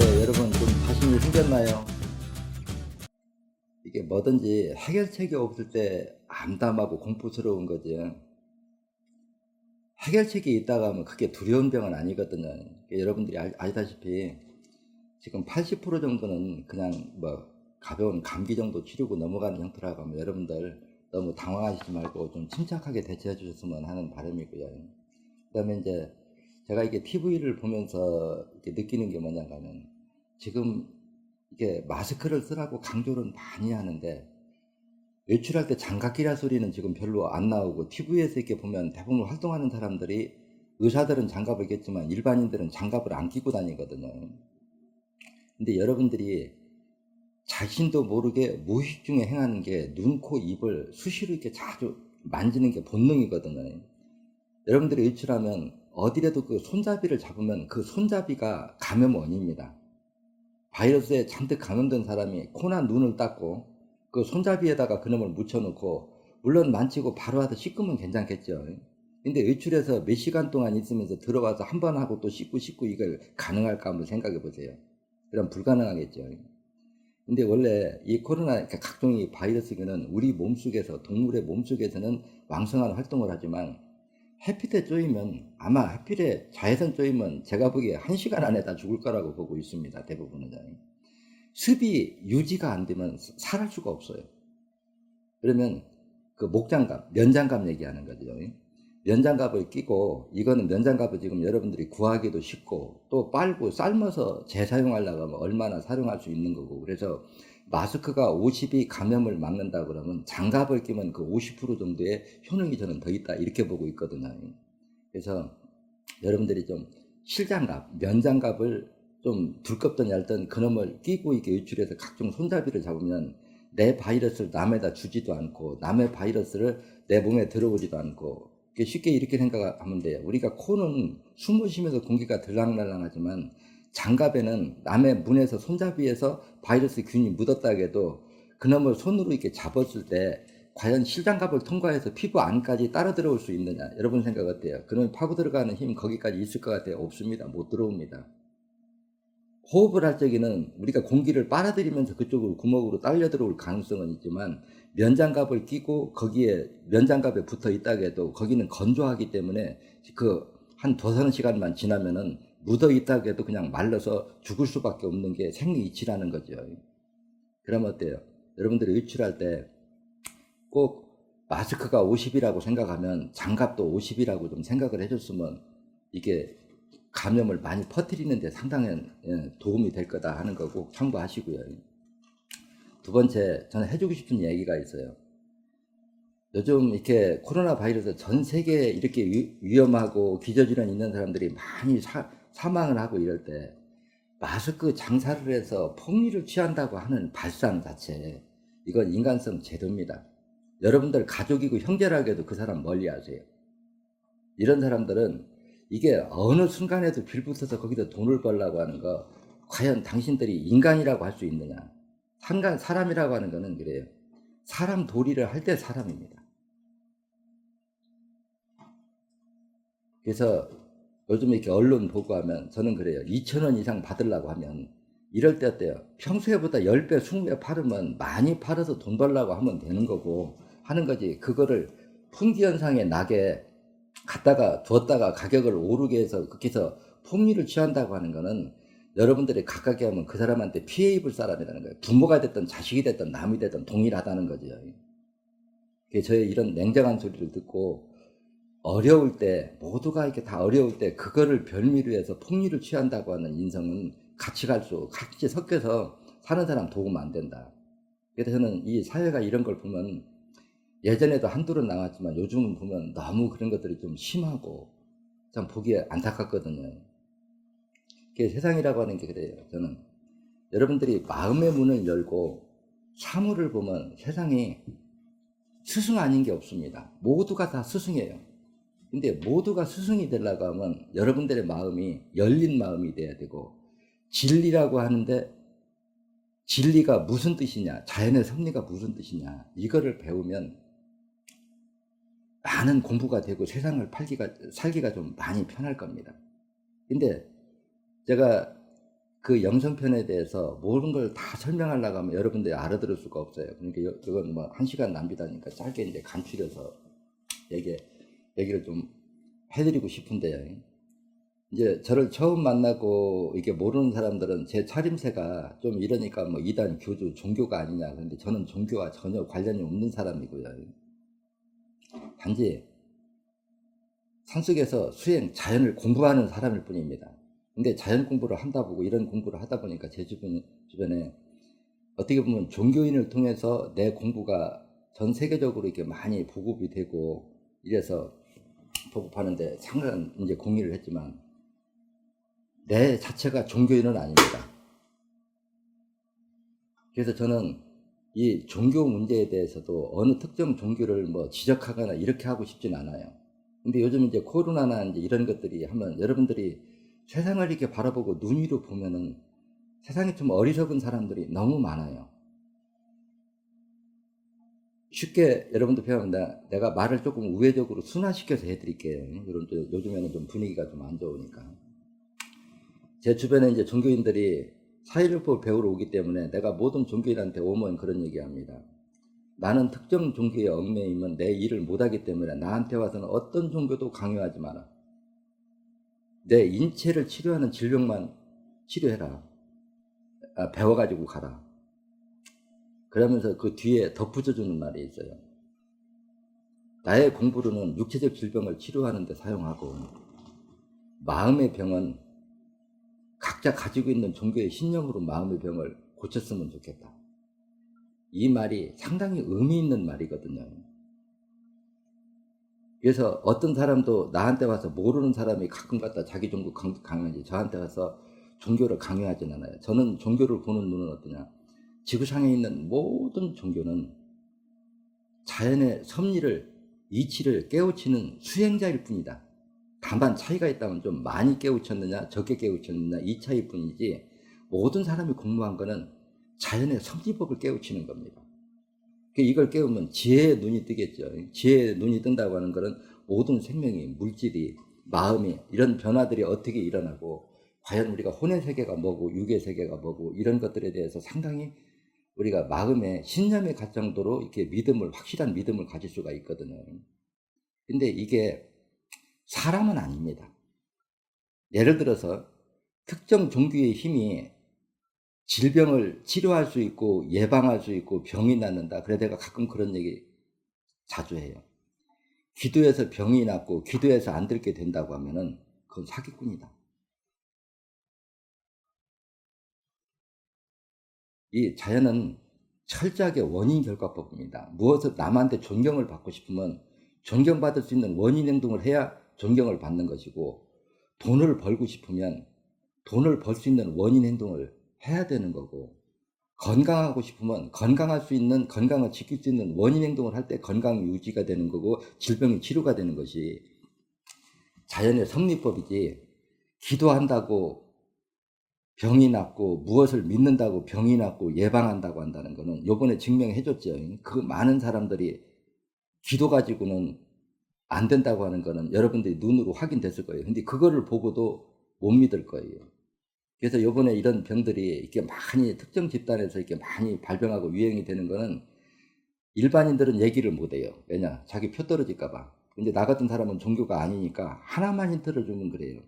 어때? 여러분 좀 자신이 생겼나요? 이게 뭐든지 해결책이 없을 때 암담하고 공포스러운 거지. 해결책이 있다가 하면 그게 두려운 병은 아니거든요. 그러니까 여러분들이 아시다시피 지금 80% 정도는 그냥 뭐 가벼운 감기 정도 치르고 넘어가는 형태라고 하면 여러분들 너무 당황하시지 말고 좀 침착하게 대처해 주셨으면 하는 바람이고요. 그다음에 이제 제가 이게 TV를 보면서 이렇게 느끼는 게 뭐냐면 지금 이게 마스크를 쓰라고 강조를 많이 하는데 외출할 때 장갑 끼라 소리는 지금 별로 안 나오고 TV에서 이렇게 보면 대부분 활동하는 사람들이 의사들은 장갑을 꼈지만 일반인들은 장갑을 안 끼고 다니거든요. 근데 여러분들이 자신도 모르게 무의식 중에 행하는 게 눈, 코, 입을 수시로 이렇게 자주 만지는 게 본능이거든요. 여러분들이 외출하면 어디라도 그 손잡이를 잡으면 그 손잡이가 감염 원인입니다. 바이러스에 잔뜩 감염된 사람이 코나 눈을 닦고 그 손잡이에다가 그놈을 묻혀놓고 물론 만지고 바로 와서 씻으면 괜찮겠죠. 근데 외출해서 몇 시간 동안 있으면서 들어와서 한 번 하고 또 씻고 이걸 가능할까 한번 생각해 보세요. 그럼 불가능하겠죠. 근데 원래 이 코로나 그러니까 각종의 바이러스는 우리 몸속에서 동물의 몸속에서는 왕성한 활동을 하지만 햇빛에 쪼이면 아마 하필에 자외선 쪼이면 제가 보기에 1시간 안에 다 죽을 거라고 보고 있습니다. 대부분은. 습이 유지가 안 되면 살할 수가 없어요. 그러면 그 목장갑, 면장갑 얘기하는 거죠. 면장갑을 끼고 이거는 면장갑을 지금 여러분들이 구하기도 쉽고 또 빨고 삶아서 재사용하려고 하면 얼마나 사용할 수 있는 거고 그래서 마스크가 50이 감염을 막는다 그러면 장갑을 끼면 그 50% 정도의 효능이 저는 더 있다 이렇게 보고 있거든요. 그래서 여러분들이 좀 실장갑, 면장갑을 좀 두껍든 얇든 그놈을 끼고 이렇게 외출해서 각종 손잡이를 잡으면 내 바이러스를 남에다 주지도 않고 남의 바이러스를 내 몸에 들어오지도 않고 쉽게 이렇게 생각하면 돼요. 우리가 코는 숨을 쉬면서 공기가 들락날락하지만 장갑에는 남의 문에서 손잡이에서 바이러스 균이 묻었다 해도 그놈을 손으로 이렇게 잡았을 때 과연 실장갑을 통과해서 피부 안까지 따라 들어올 수 있느냐 여러분 생각 어때요? 그놈이 파고 들어가는 힘 거기까지 있을 것 같아요? 없습니다. 못 들어옵니다. 호흡을 할 적에는 우리가 공기를 빨아들이면서 그쪽으로 구멍으로 딸려 들어올 가능성은 있지만 면장갑을 끼고 거기에 면장갑에 붙어 있다고 해도 거기는 건조하기 때문에 그 한 2-3시간만 지나면은 묻어 있다고 해도 그냥 말라서 죽을 수밖에 없는 게 생리이치라는 거죠. 그러면 어때요? 여러분들이 외출할 때 꼭 마스크가 50이라고 생각하면 장갑도 50이라고 좀 생각을 해줬으면 이게 감염을 많이 퍼뜨리는 데 상당한 도움이 될 거다 하는 거 꼭 참고하시고요. 두 번째, 저는 해주고 싶은 얘기가 있어요. 요즘 이렇게 코로나 바이러스 전 세계에 이렇게 위험하고 기저질환 있는 사람들이 많이 사망을 하고 이럴 때 마스크 장사를 해서 폭리를 취한다고 하는 발상 자체, 이건 인간성 제로입니다. 여러분들 가족이고 형제라고 해도 그 사람 멀리 하세요. 이런 사람들은 이게 어느 순간에도 빌붙어서 거기다 돈을 벌려고 하는 거 과연 당신들이 인간이라고 할 수 있느냐. 사람이라고 하는 거는 그래요. 사람 도리를 할 때 사람입니다. 그래서 요즘 이렇게 언론 보고 하면 저는 그래요. 2,000원 이상 받으려고 하면 이럴 때 어때요? 평소에보다 10배, 20배 팔으면 많이 팔아서 돈 벌려고 하면 되는 거고 하는 거지. 그거를 풍기현상에 나게 갖다가 두었다가 가격을 오르게 해서 그렇게 해서 폭리를 취한다고 하는 거는 여러분들이 가깝게 하면 그 사람한테 피해 입을 사람이라는 거예요. 부모가 됐든 자식이 됐든 남이 됐든 동일하다는 거죠. 저의 이런 냉정한 소리를 듣고 어려울 때 모두가 이렇게 다 어려울 때 그거를 별미로 해서 폭리를 취한다고 하는 인성은 같이 섞여서 사는 사람 도움 안 된다. 그래서 저는 이 사회가 이런 걸 보면 예전에도 한둘은 나왔지만 요즘은 보면 너무 그런 것들이 좀 심하고 참 보기에 안타깝거든요. 세상이라고 하는 게 그래요. 저는 여러분들이 마음의 문을 열고 사물을 보면 세상이 스승 아닌 게 없습니다. 모두가 다 스승이에요. 근데 모두가 스승이 되려고 하면 여러분들의 마음이 열린 마음이 돼야 되고 진리라고 하는데 진리가 무슨 뜻이냐, 자연의 섭리가 무슨 뜻이냐 이거를 배우면 많은 공부가 되고 세상을 살기가 좀 많이 편할 겁니다. 근데 제가 그 영성편에 대해서 모든 걸 다 설명하려고 하면 여러분들이 알아들을 수가 없어요. 그러니까 이건 뭐 1시간 낭비다니까 짧게 이제 간추려서 얘기를 좀 해드리고 싶은데요. 이제 저를 처음 만나고 이게 모르는 사람들은 제 차림새가 좀 이러니까 뭐 이단 교주 종교가 아니냐. 그런데 저는 종교와 전혀 관련이 없는 사람이고요. 단지 산속에서 수행, 자연을 공부하는 사람일 뿐입니다. 근데 자연 공부를 한다 보고 이런 공부를 하다 보니까 제 주변에 어떻게 보면 종교인을 통해서 내 공부가 전 세계적으로 이렇게 많이 보급이 되고 이래서 보급하는데 상당한 이제 공의를 했지만 내 자체가 종교인은 아닙니다. 그래서 저는 이 종교 문제에 대해서도 어느 특정 종교를 뭐 지적하거나 이렇게 하고 싶진 않아요. 근데 요즘 이제 코로나나 이제 이런 것들이 하면 여러분들이 세상을 이렇게 바라보고 눈 위로 보면은 세상에 좀 어리석은 사람들이 너무 많아요. 쉽게 여러분들 배우면 내가 말을 조금 우회적으로 순화시켜서 해드릴게요. 요즘에는 좀 분위기가 좀 안 좋으니까. 제 주변에 이제 종교인들이 사회율법을 배우러 오기 때문에 내가 모든 종교인한테 오면 그런 얘기합니다. 나는 특정 종교에 얽매이면 내 일을 못하기 때문에 나한테 와서는 어떤 종교도 강요하지 마라. 내 인체를 치료하는 질병만 치료해라. 배워가지고 가라. 그러면서 그 뒤에 덧붙여주는 말이 있어요. 나의 공부로는 육체적 질병을 치료하는 데 사용하고 마음의 병은 각자 가지고 있는 종교의 신념으로 마음의 병을 고쳤으면 좋겠다. 이 말이 상당히 의미 있는 말이거든요. 그래서 어떤 사람도 나한테 와서 모르는 사람이 가끔 갖다 자기 종교 강요하지 저한테 와서 종교를 강요하진 않아요. 저는 종교를 보는 눈은 어떠냐. 지구상에 있는 모든 종교는 자연의 섭리를 이치를 깨우치는 수행자일 뿐이다. 다만 차이가 있다면 좀 많이 깨우쳤느냐 적게 깨우쳤느냐 이 차이일 뿐이지 모든 사람이 공부한 거는 자연의 섭리법을 깨우치는 겁니다. 이걸 깨우면 지혜의 눈이 뜨겠죠. 지혜의 눈이 뜬다고 하는 것은 모든 생명이 물질이 마음이 이런 변화들이 어떻게 일어나고 과연 우리가 혼의 세계가 뭐고 육의 세계가 뭐고 이런 것들에 대해서 상당히 우리가 마음에 신념이 갈 정도로 이렇게 확실한 믿음을 가질 수가 있거든요. 근데 이게 사람은 아닙니다. 예를 들어서 특정 종교의 힘이 질병을 치료할 수 있고 예방할 수 있고 병이 낫는다. 그래 내가 가끔 그런 얘기 자주 해요. 기도해서 병이 낫고 기도해서 안 들게 된다고 하면은 그건 사기꾼이다. 이 자연은 철저하게 원인 결과법입니다. 무엇을 남한테 존경을 받고 싶으면 존경받을 수 있는 원인 행동을 해야 존경을 받는 것이고 돈을 벌고 싶으면 돈을 벌 수 있는 원인 행동을 해야 되는 거고 건강하고 싶으면 건강할 수 있는 건강을 지킬 수 있는 원인 행동을 할 때 건강 유지가 되는 거고 질병이 치료가 되는 것이 자연의 섭리법이지 기도한다고 병이 낫고 무엇을 믿는다고 병이 낫고 예방한다고 한다는 거는 요번에 증명해 줬죠. 그 많은 사람들이 기도 가지고는 안 된다고 하는 거는 여러분들이 눈으로 확인됐을 거예요. 근데 그거를 보고도 못 믿을 거예요. 그래서 요번에 이런 병들이 이렇게 많이 특정 집단에서 이렇게 많이 발병하고 유행이 되는 거는 일반인들은 얘기를 못 해요. 왜냐? 자기 표 떨어질까 봐. 근데 나 같은 사람은 종교가 아니니까 하나만 힌트를 주면 그래요.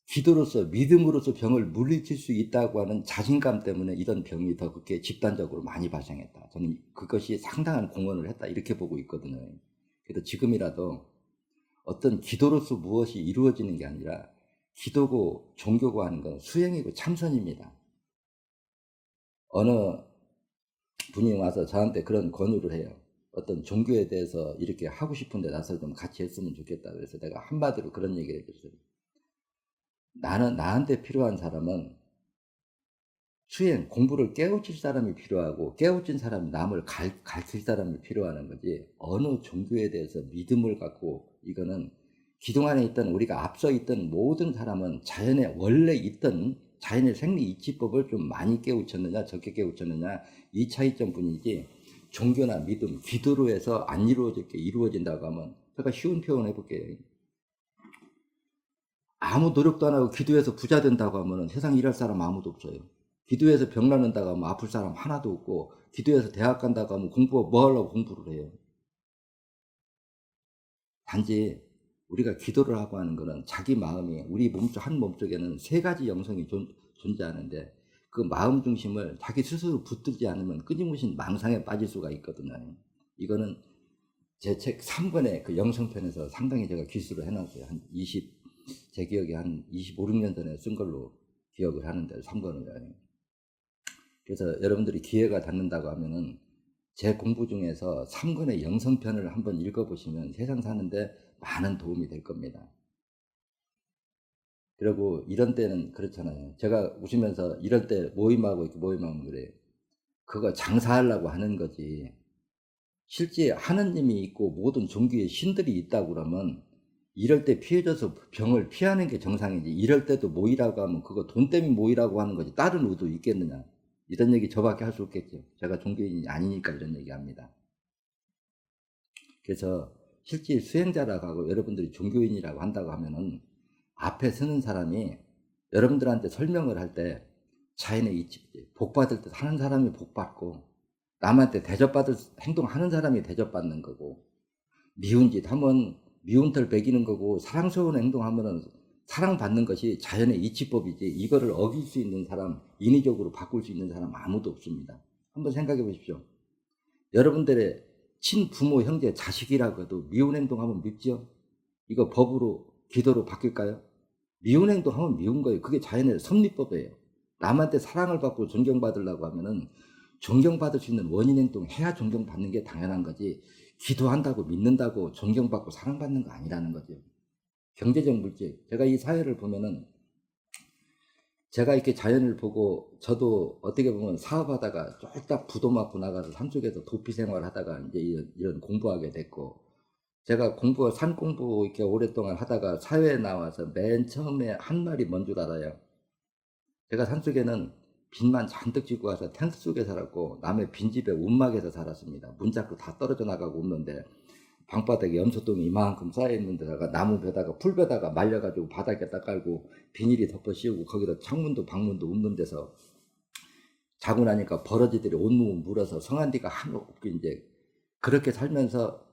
기도로서 믿음으로서 병을 물리칠 수 있다고 하는 자신감 때문에 이런 병이 더 그렇게 집단적으로 많이 발생했다. 저는 그것이 상당한 공헌을 했다 이렇게 보고 있거든요. 그래서 지금이라도 어떤 기도로서 무엇이 이루어지는 게 아니라 기도고 종교고 하는 건 수행이고 참선입니다. 어느 분이 와서 저한테 그런 권유를 해요. 어떤 종교에 대해서 이렇게 하고 싶은데 나서 좀 같이 했으면 좋겠다. 그래서 내가 한마디로 그런 얘기를 해줬어요. 나한테 필요한 사람은 수행, 공부를 깨우칠 사람이 필요하고 깨우친 사람이 남을 가르칠 사람이 필요한 거지 어느 종교에 대해서 믿음을 갖고 이거는 기동안에 있던 우리가 앞서 있던 모든 사람은 자연에 원래 있던 자연의 생리 이치법을 좀 많이 깨우쳤느냐 적게 깨우쳤느냐 이 차이점 뿐이지 종교나 믿음, 기도로 해서 안 이루어진다고 하면 제가 쉬운 표현 해볼게요. 아무 노력도 안 하고 기도해서 부자 된다고 하면은 세상에 일할 사람 아무도 없어요. 기도해서 병 낫는다고 하면 아플 사람 하나도 없고, 기도해서 대학 간다고 하면 뭐 하려고 공부를 해요. 단지 우리가 기도를 하고 하는 거는 자기 마음이, 우리 몸쪽, 한 몸쪽에는 세 가지 영성이 존재하는데, 그 마음 중심을 자기 스스로 붙들지 않으면 끊임없이 망상에 빠질 수가 있거든요. 이거는 제 책 3권의 그 영성편에서 상당히 제가 기술을 해놨어요. 제 기억에 한 25, 6년 전에 쓴 걸로 기억을 하는데, 3권을. 그래서 여러분들이 기회가 닿는다고 하면은 제 공부 중에서 3권의 영성편을 한번 읽어보시면 세상 사는데 많은 도움이 될 겁니다. 그리고 이런 때는 그렇잖아요. 제가 웃으면서 이럴 때 이렇게 모임하면 그래요. 그거 장사하려고 하는 거지. 실제 하느님이 있고 모든 종교의 신들이 있다고 그러면 이럴 때 피해져서 병을 피하는 게 정상이지, 이럴 때도 모이라고 하면 그거 돈 때문에 모이라고 하는 거지 다른 의도 있겠느냐. 이런 얘기 저밖에 할 수 없겠죠. 제가 종교인이 아니니까 이런 얘기합니다. 그래서 실제 수행자라고 하고 여러분들이 종교인이라고 한다고 하면은 앞에 서는 사람이 여러분들한테 설명을 할 때 자연의 이치지, 복 받을 때 하는 사람이 복 받고, 남한테 대접받을 행동하는 사람이 대접받는 거고, 미운 짓 하면 미운 털 베기는 거고, 사랑스러운 행동하면은 사랑받는 것이 자연의 이치법이지, 이거를 어길 수 있는 사람, 인위적으로 바꿀 수 있는 사람 아무도 없습니다. 한번 생각해 보십시오. 여러분들의 친부모, 형제, 자식이라고 해도 미운 행동하면 밉죠? 이거 법으로, 기도로 바뀔까요? 미운 행동하면 미운 거예요. 그게 자연의 섭리법이에요. 남한테 사랑을 받고 존경받으려고 하면은 존경받을 수 있는 원인 행동 해야 존경받는 게 당연한 거지, 기도한다고 믿는다고 존경받고 사랑받는 거 아니라는 거죠. 경제적 물질. 제가 이 사회를 보면은, 제가 이렇게 자연을 보고, 저도 어떻게 보면 사업하다가 쫄딱 부도 맞고 나가서 산속에서 도피 생활 하다가 이제 이런 공부하게 됐고, 제가 산 공부 이렇게 오랫동안 하다가 사회에 나와서 맨 처음에 한 말이 뭔 줄 알아요? 제가 산속에는 빈만 잔뜩 지고 와서 텐트 속에 살았고, 남의 빈집에 움막에서 살았습니다. 문짝도 다 떨어져 나가고 없는데, 방바닥에 염소똥이 이만큼 쌓여있는 데다가 나무 벼다가 풀 벼다가 말려가지고 바닥에다 깔고 비닐이 덮어 씌우고, 거기다 창문도 방문도 없는 데서 자고 나니까 버러지들이 온몸을 물어서 성한 데가 하나 없게, 이제 그렇게 살면서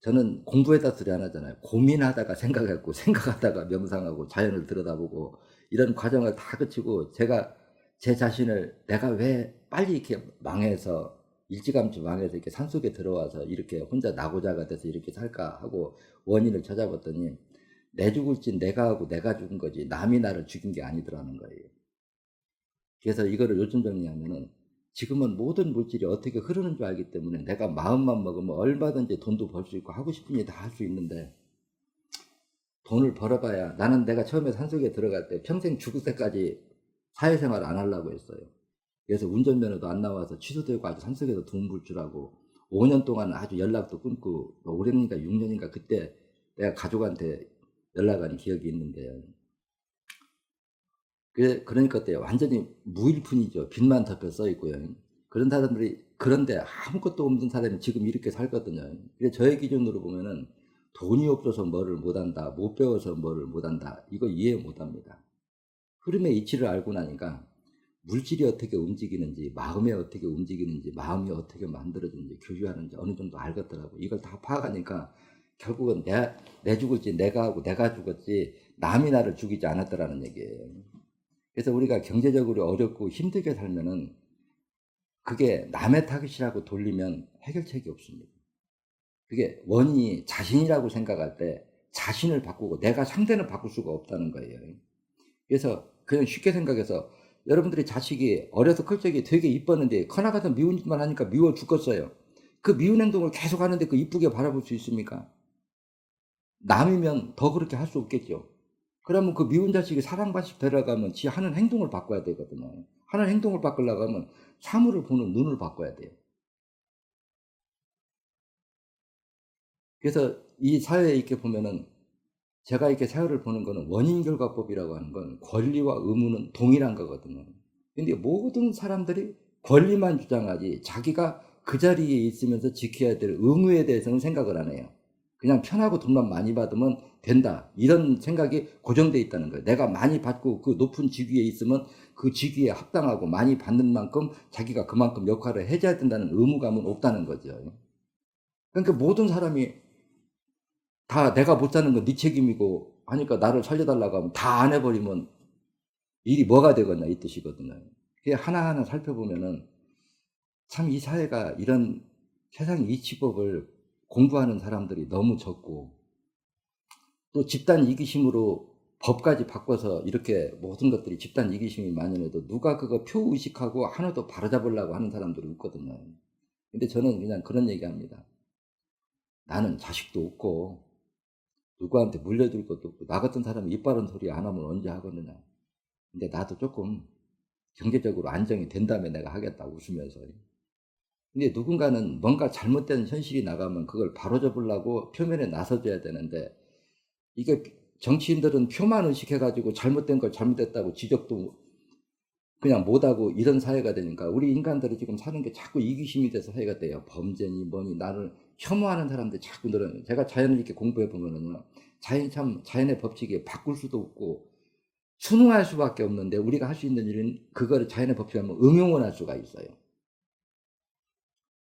저는 공부에다 소리 안 하잖아요. 고민하다가 생각했고, 생각하다가 명상하고, 자연을 들여다보고, 이런 과정을 다 거치고, 제가 제 자신을 내가 왜 빨리 이렇게 망해서, 일찌감치 망해서 이렇게 산속에 들어와서 이렇게 혼자 나고자가 돼서 이렇게 살까 하고 원인을 찾아봤더니, 내 죽을 짓 내가 하고 내가 죽은 거지 남이 나를 죽인 게 아니더라는 거예요. 그래서 이거를 요즘 정리하면은, 지금은 모든 물질이 어떻게 흐르는 줄 알기 때문에 내가 마음만 먹으면 얼마든지 돈도 벌 수 있고 하고 싶은 일 다 할 수 있는데, 돈을 벌어봐야, 나는 내가 처음에 산속에 들어갈 때 평생 죽을 때까지 사회생활 안 하려고 했어요. 그래서 운전면허도 안 나와서 취소되고 아주 산속에서 돈 벌 줄 알고 5년 동안 아주 연락도 끊고, 5년인가 6년인가 그때 내가 가족한테 연락한 기억이 있는데요. 그러니까 어때요? 완전히 무일푼이죠. 빚만 덮여 써 있고요. 그런 사람들이, 그런데 아무것도 없는 사람이 지금 이렇게 살거든요. 그래서 저의 기준으로 보면은 돈이 없어서 뭐를 못한다, 못 배워서 뭐를 못한다, 이거 이해 못합니다. 흐름의 이치를 알고 나니까 물질이 어떻게 움직이는지, 마음이 어떻게 움직이는지, 마음이 어떻게 만들어지는지, 교류하는지 어느 정도 알겠더라고. 이걸 다 파악하니까 결국은 내 죽을지 내가 하고 내가 죽었지 남이 나를 죽이지 않았더라는 얘기예요. 그래서 우리가 경제적으로 어렵고 힘들게 살면은 그게 남의 탓이라고 돌리면 해결책이 없습니다. 그게 원인이 자신이라고 생각할 때 자신을 바꾸고 내가 상대는 바꿀 수가 없다는 거예요. 그래서 그냥 쉽게 생각해서, 여러분들이 자식이 어려서 클 적에 되게 이뻤는데 커나가서 미운 짓만 하니까 미워 죽겠어요. 그 미운 행동을 계속 하는데 그 이쁘게 바라볼 수 있습니까? 남이면 더 그렇게 할 수 없겠죠. 그러면 그 미운 자식이 사랑받고 데려가면 지 하는 행동을 바꿔야 되거든요. 하는 행동을 바꾸려고 하면 사물을 보는 눈을 바꿔야 돼요. 그래서 이 사회에 이렇게 보면은, 제가 이렇게 사회를 보는 거는 원인결과법이라고 하는 건 권리와 의무는 동일한 거거든요. 근데 모든 사람들이 권리만 주장하지 자기가 그 자리에 있으면서 지켜야 될 의무에 대해서는 생각을 안 해요. 그냥 편하고 돈만 많이 받으면 된다. 이런 생각이 고정돼 있다는 거예요. 내가 많이 받고 그 높은 직위에 있으면 그 직위에 합당하고 많이 받는 만큼 자기가 그만큼 역할을 해줘야 된다는 의무감은 없다는 거죠. 그러니까 모든 사람이 다 내가 못 사는 건 네 책임이고 하니까 나를 살려달라고 하면 다 안 해버리면 일이 뭐가 되겠냐 이 뜻이거든요. 그게 하나하나 살펴보면은 참 이 사회가 이런 세상 이치법을 공부하는 사람들이 너무 적고 또 집단 이기심으로 법까지 바꿔서 이렇게 모든 것들이 집단 이기심이 만연해도 누가 그거 표의식하고 하나도 바로잡으려고 하는 사람들이 있거든요. 근데 저는 그냥 그런 얘기합니다. 나는 자식도 없고 누구한테 물려줄 것도 없고 나 같은 사람이 입 바른 소리 안 하면 언제 하겠느냐. 근데 나도 조금 경제적으로 안정이 된 다음에 내가 하겠다 웃으면서. 근데 누군가는 뭔가 잘못된 현실이 나가면 그걸 바로잡으려고 표면에 나서줘야 되는데 이게 정치인들은 표만 의식해가지고 잘못된 걸 잘못됐다고 지적도 그냥 못하고 이런 사회가 되니까 우리 인간들이 지금 사는 게 자꾸 이기심이 돼서 사회가 돼요. 범죄니 뭐니 나를 혐오하는 사람들이 자꾸 늘어나요. 제가 자연을 이렇게 공부해 보면은요. 자연의 법칙이 바꿀 수도 없고 순응할 수밖에 없는데 우리가 할 수 있는 일은 그거를 자연의 법칙을 하면 응용을 할 수가 있어요.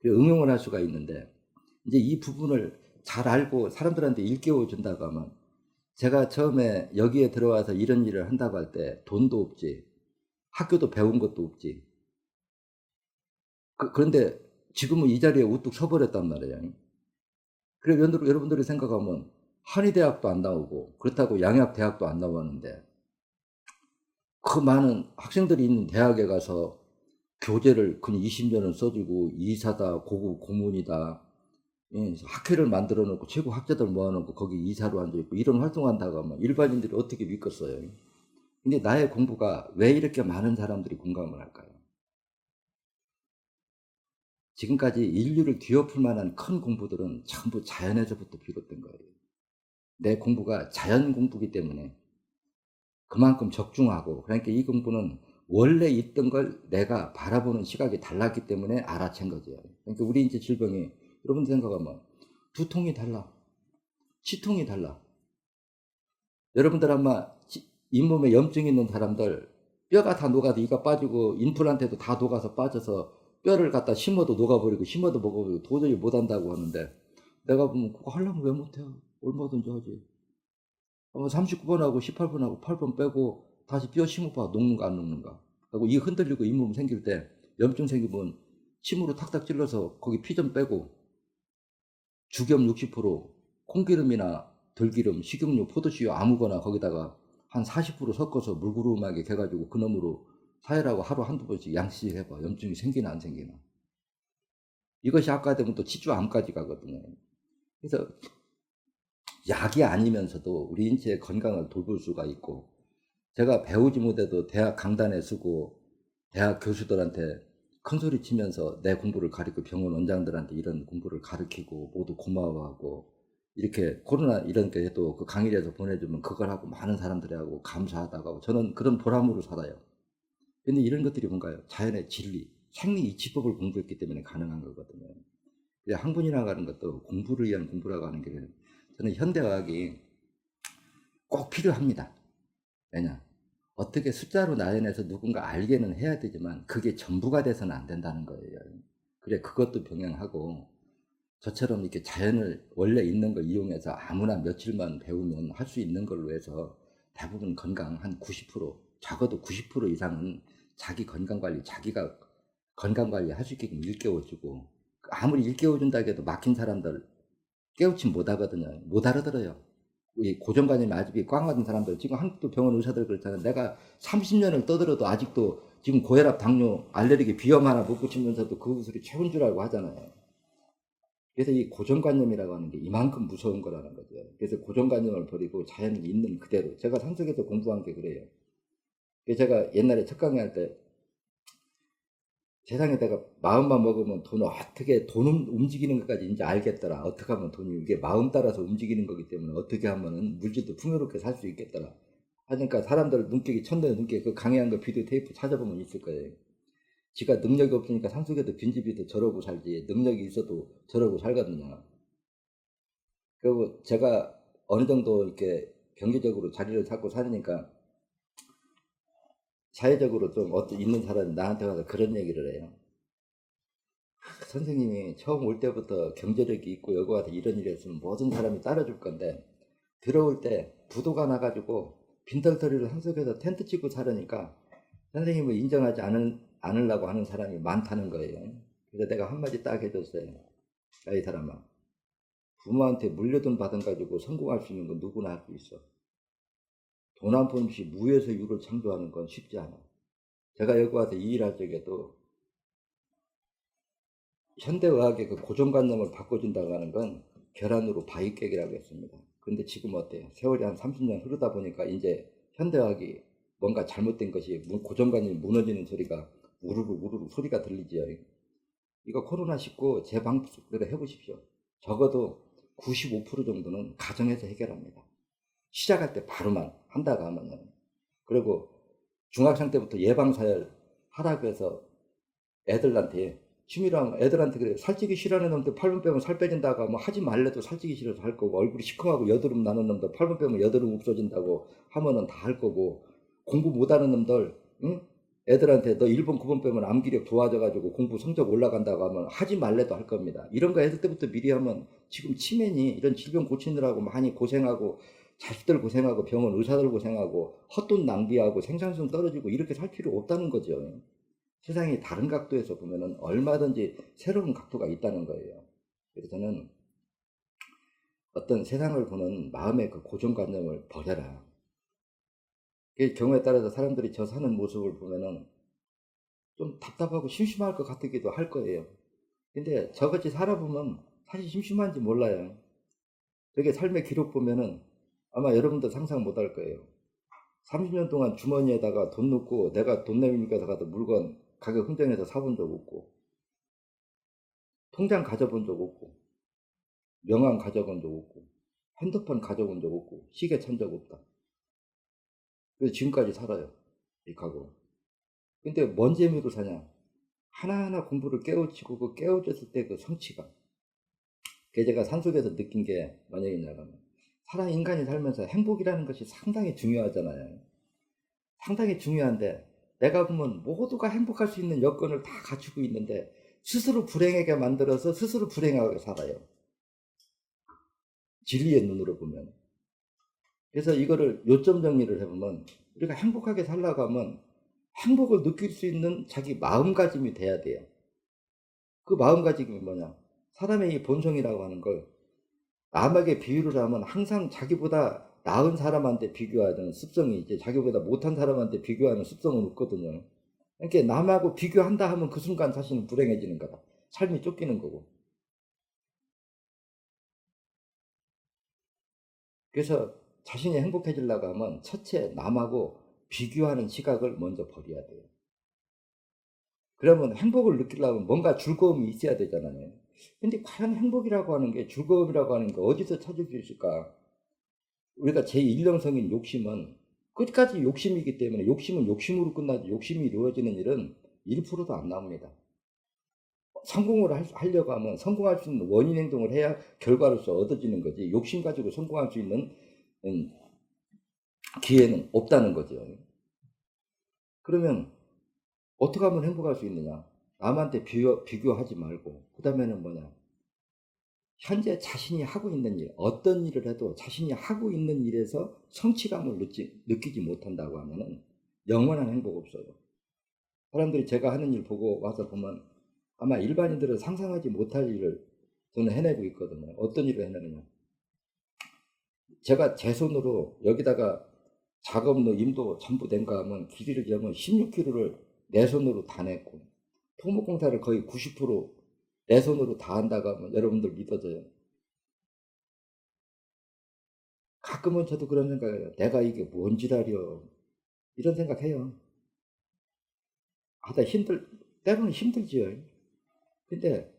응용을 할 수가 있는데 이제 이 부분을 잘 알고 사람들한테 일깨워 준다고 하면 제가 처음에 여기에 들어와서 이런 일을 한다고 할 때 돈도 없지 학교도 배운 것도 없지 그런데 지금은 이 자리에 우뚝 서버렸단 말이에요. 그래 여러분들이 생각하면 한의대학도 안 나오고 그렇다고 양약대학도 안 나왔는데 그 많은 학생들이 있는 대학에 가서 교재를 근 20년을 써주고 이사다 고급 고문이다 학회를 만들어 놓고 최고 학자들 모아놓고 거기 이사로 앉아있고 이런 활동한다고 하면 일반인들이 어떻게 믿겠어요. 근데 나의 공부가 왜 이렇게 많은 사람들이 공감을 할까요? 지금까지 인류를 뒤엎을 만한 큰 공부들은 전부 자연에서부터 비롯된 거예요. 내 공부가 자연 공부이기 때문에 그만큼 적중하고 그러니까 이 공부는 원래 있던 걸 내가 바라보는 시각이 달랐기 때문에 알아챈 거죠. 그러니까 우리 이제 질병이 여러분 생각하면 두통이 달라, 치통이 달라. 여러분들 아마 잇몸에 염증 있는 사람들 뼈가 다 녹아도 이가 빠지고 임플란트도 다 녹아서 빠져서 뼈를 갖다 심어도 녹아버리고 심어도 먹어버리고 도저히 못한다고 하는데 내가 보면 그거 하려면 왜 못해요? 얼마든지 하지. 39번하고 18번하고 8번 빼고 다시 뼈 심어봐. 녹는가 안 녹는가. 그리고 이 흔들리고 잇몸 생길 때 염증 생기면 침으로 탁탁 찔러서 거기 피 좀 빼고 죽염 60% 콩기름이나 들기름, 식용유, 포도씨유 아무거나 거기다가 한 40% 섞어서 물구름하게 개가지고 그놈으로 사혈하고 하루 한두 번씩 양치질 해봐. 염증이 생기나 안 생기나. 이것이 아까 되면 또 치주암까지 가거든요. 그래서 약이 아니면서도 우리 인체의 건강을 돌볼 수가 있고 제가 배우지 못해도 대학 강단에 쓰고 대학 교수들한테 큰 소리 치면서 내 공부를 가르치고 병원 원장들한테 이런 공부를 가르치고 모두 고마워하고 이렇게 코로나 이런 게 해도 그 강의에서 보내주면 그걸 하고 많은 사람들이 하고 감사하다고 저는 그런 보람으로 살아요. 근데 이런 것들이 뭔가요? 자연의 진리, 생리 이치법을 공부했기 때문에 가능한 거거든요. 학문이라고 하는 것도 공부를 위한 공부라고 하는 게 저는 현대과학이 꼭 필요합니다. 왜냐? 어떻게 숫자로 나열해서 누군가 알게는 해야 되지만 그게 전부가 돼서는 안 된다는 거예요. 그래 그것도 병행하고 저처럼 이렇게 자연을 원래 있는 걸 이용해서 아무나 며칠만 배우면 할 수 있는 걸로 해서 대부분 건강 한 90% 적어도 90% 이상은 자기 건강관리 자기가 건강관리 할 수 있게끔 일깨워주고 아무리 일깨워준다 해도 막힌 사람들 깨우치 못하거든요. 못 알아들어요. 이 고정관념이 아직이 꽉 맞은 사람들 지금 한국도 병원 의사들 그렇잖아요. 내가 30년을 떠들어도 아직도 지금 고혈압, 당뇨, 알레르기, 비염 하나 못 고치면서도 그 구슬이 최고인 줄 알고 하잖아요. 그래서 이 고정관념이라고 하는 게 이만큼 무서운 거라는 거죠. 그래서 고정관념을 버리고 자연이 있는 그대로 제가 산속에서 공부한 게 그래요. 그래서 제가 옛날에 첫 강의할 때 세상에 내가 마음만 먹으면 돈 어떻게 돈 움직이는 것까지 이제 알겠더라. 어떻게 하면 돈이 이게 마음 따라서 움직이는 거기 때문에 어떻게 하면은 물질도 풍요롭게 살 수 있겠더라. 하니까 사람들 눈격이 천대 눈격 그 강의한 거 비디오 테이프 찾아보면 있을 거예요. 지가 능력이 없으니까 산속에도 빈집이도 저러고 살지 능력이 있어도 저러고 살거든요. 그리고 제가 어느 정도 이렇게 경제적으로 자리를 잡고 사니까 사회적으로 좀 있는 사람이 나한테 와서 그런 얘기를 해요. 선생님이 처음 올 때부터 경제력이 있고 여기 와서 이런 일 했으면 모든 사람이 따라줄 건데 들어올 때 부도가 나가지고 빈털터리를 한석에서 텐트 치고 살으니까 선생님을 인정하지 않으려고 하는 사람이 많다는 거예요. 그래서 내가 한마디 딱 해줬어요. 야, 이 사람아, 부모한테 물려돈 받은 가지고 성공할 수 있는 건 누구나 할 수 있어. 돈 한 푼 없이 무에서 유를 창조하는 건 쉽지 않아. 제가 여기 와서 이 일할 적에도 현대의학의 그 고정관념을 바꿔준다고 하는 건 계란으로 바위 깨기라고 했습니다. 근데 지금 어때요? 세월이 한 30년 흐르다 보니까 이제 현대의학이 뭔가 잘못된 것이 고정관념이 무너지는 소리가 우르르 우르르 소리가 들리지요. 이거 코로나19 제 방식대로 해보십시오. 적어도 95% 정도는 가정에서 해결합니다. 시작할 때 바로만 한다고 하면은. 그리고 중학생 때부터 예방사열 하라고 해서 애들한테 취미로 하면 애들한테 그래요. 살찌기 싫어하는 놈들 8분 빼면 살 빼진다고 하면 하지 말래도 살찌기 싫어서 할 거고, 얼굴이 시큼하고 여드름 나는 놈들 8분 빼면 여드름 없어진다고 하면은 다 할 거고, 공부 못하는 놈들 응? 애들한테 너 1번 9번 빼면 암기력 좋아져가지고 공부 성적 올라간다고 하면 하지 말래도 할 겁니다. 이런 거 애들 때부터 미리 하면 지금 치매니 이런 질병 고치느라고 많이 고생하고 자식들 고생하고 병원 의사들 고생하고 헛돈 낭비하고 생산성 떨어지고 이렇게 살 필요 없다는 거죠. 세상이 다른 각도에서 보면은 얼마든지 새로운 각도가 있다는 거예요. 그래서 저는 어떤 세상을 보는 마음의 그 고정관념을 버려라. 그 경우에 따라서 사람들이 저 사는 모습을 보면은 좀 답답하고 심심할 것 같기도 할 거예요. 근데 저같이 살아보면 사실 심심한지 몰라요. 저게 삶의 기록 보면은 아마 여러분도 상상 못 할 거예요. 30년 동안 주머니에다가 돈 넣고 내가 돈 내밀니까 가서 물건 가격 흥정해서 사본 적 없고, 통장 가져본 적 없고, 명함 가져본 적 없고, 핸드폰 가져본 적 없고, 시계 찬 적 없다. 그래서 지금까지 살아요. 이렇게 하고. 근데 뭔 재미로 사냐? 하나하나 공부를 깨우치고 그 깨우쳤을 때 그 성취감. 그게 제가 산속에서 느낀 게 뭐냐면, 인간이 살면서 행복이라는 것이 상당히 중요하잖아요. 상당히 중요한데 내가 보면 모두가 행복할 수 있는 여건을 다 갖추고 있는데 스스로 불행하게 만들어서 스스로 불행하게 살아요. 진리의 눈으로 보면. 그래서 이거를 요점 정리를 해보면 우리가 행복하게 살려고 하면 행복을 느낄 수 있는 자기 마음가짐이 돼야 돼요. 그 마음가짐이 뭐냐? 사람의 이 본성이라고 하는 걸 남에게 비유를 하면 항상 자기보다 나은 사람한테 비교하는 습성이 이제 자기보다 못한 사람한테 비교하는 습성은 없거든요. 그러니까 남하고 비교한다 하면 그 순간 자신은 불행해지는 거다. 삶이 쫓기는 거고. 그래서 자신이 행복해지려고 하면 첫째 남하고 비교하는 시각을 먼저 버려야 돼요. 그러면 행복을 느끼려면 뭔가 즐거움이 있어야 되잖아요. 근데 과연 행복이라고 하는 게 즐거움이라고 하는 게 어디서 찾을 수 있을까? 우리가 제1형성인 욕심은 끝까지 욕심이기 때문에 욕심은 욕심으로 끝나지 욕심이 이루어지는 일은 1%도 안 나옵니다. 성공을 하려고 하면 성공할 수 있는 원인 행동을 해야 결과로서 얻어지는 거지 욕심 가지고 성공할 수 있는 기회는 없다는 거죠. 그러면 어떻게 하면 행복할 수 있느냐? 남한테 비교하지 말고 그 다음에는 뭐냐? 현재 자신이 하고 있는 일, 어떤 일을 해도 자신이 하고 있는 일에서 성취감을 느끼지 못한다고 하면은 영원한 행복 없어요. 사람들이 제가 하는 일 보고 와서 보면 아마 일반인들은 상상하지 못할 일을 저는 해내고 있거든요. 어떤 일을 해내느냐. 제가 제 손으로 여기다가 작업로 임도 전부 낸가 하면 길이를 재면 16km를 내 손으로 다 냈고 토목공사를 거의 90%내 손으로 다 한다고 하면 여러분들 믿어져요. 가끔은 저도 그런 생각해요. 내가 이게 뭔 지랄이여. 이런 생각해요. 하다 때로는 힘들지요. 근데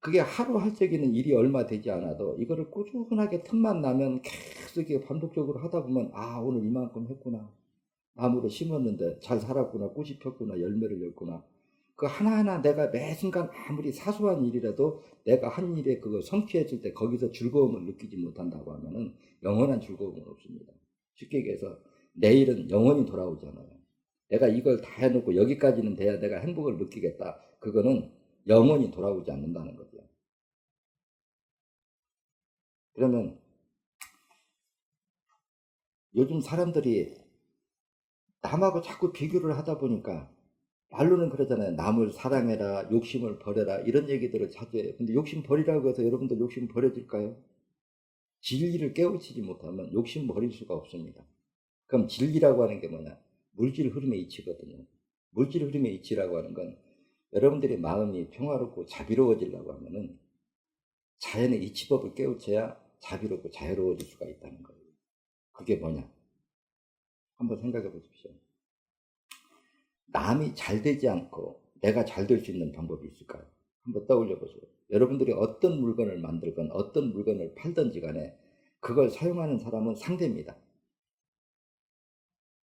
그게 하루 할 적에는 일이 얼마 되지 않아도 이거를 꾸준하게 틈만 나면 계속 이게 반복적으로 하다 보면 오늘 이만큼 했구나. 나무를 심었는데 잘 살았구나. 꽃이 폈구나. 열매를 냈구나. 그 하나하나 내가 매 순간 아무리 사소한 일이라도 내가 한 일에 그거 성취했을 때 거기서 즐거움을 느끼지 못한다고 하면은 영원한 즐거움은 없습니다. 쉽게 얘기해서 내일은 영원히 돌아오잖아요. 내가 이걸 다 해놓고 여기까지는 돼야 내가 행복을 느끼겠다. 그거는 영원히 돌아오지 않는다는 거죠. 그러면 요즘 사람들이 남하고 자꾸 비교를 하다 보니까 말로는 그러잖아요. 남을 사랑해라, 욕심을 버려라 이런 얘기들을 자주 해요. 근데 욕심 버리라고 해서 여러분들 욕심 버려질까요? 진리를 깨우치지 못하면 욕심 버릴 수가 없습니다. 그럼 진리라고 하는 게 뭐냐? 물질 흐름의 이치거든요. 물질 흐름의 이치라고 하는 건 여러분들의 마음이 평화롭고 자비로워지려고 하면은 자연의 이치법을 깨우쳐야 자비롭고 자유로워질 수가 있다는 거예요. 그게 뭐냐? 한번 생각해 보십시오. 남이 잘 되지 않고 내가 잘 될 수 있는 방법이 있을까요? 한번 떠올려 보세요. 여러분들이 어떤 물건을 만들건 어떤 물건을 팔든지 간에 그걸 사용하는 사람은 상대입니다.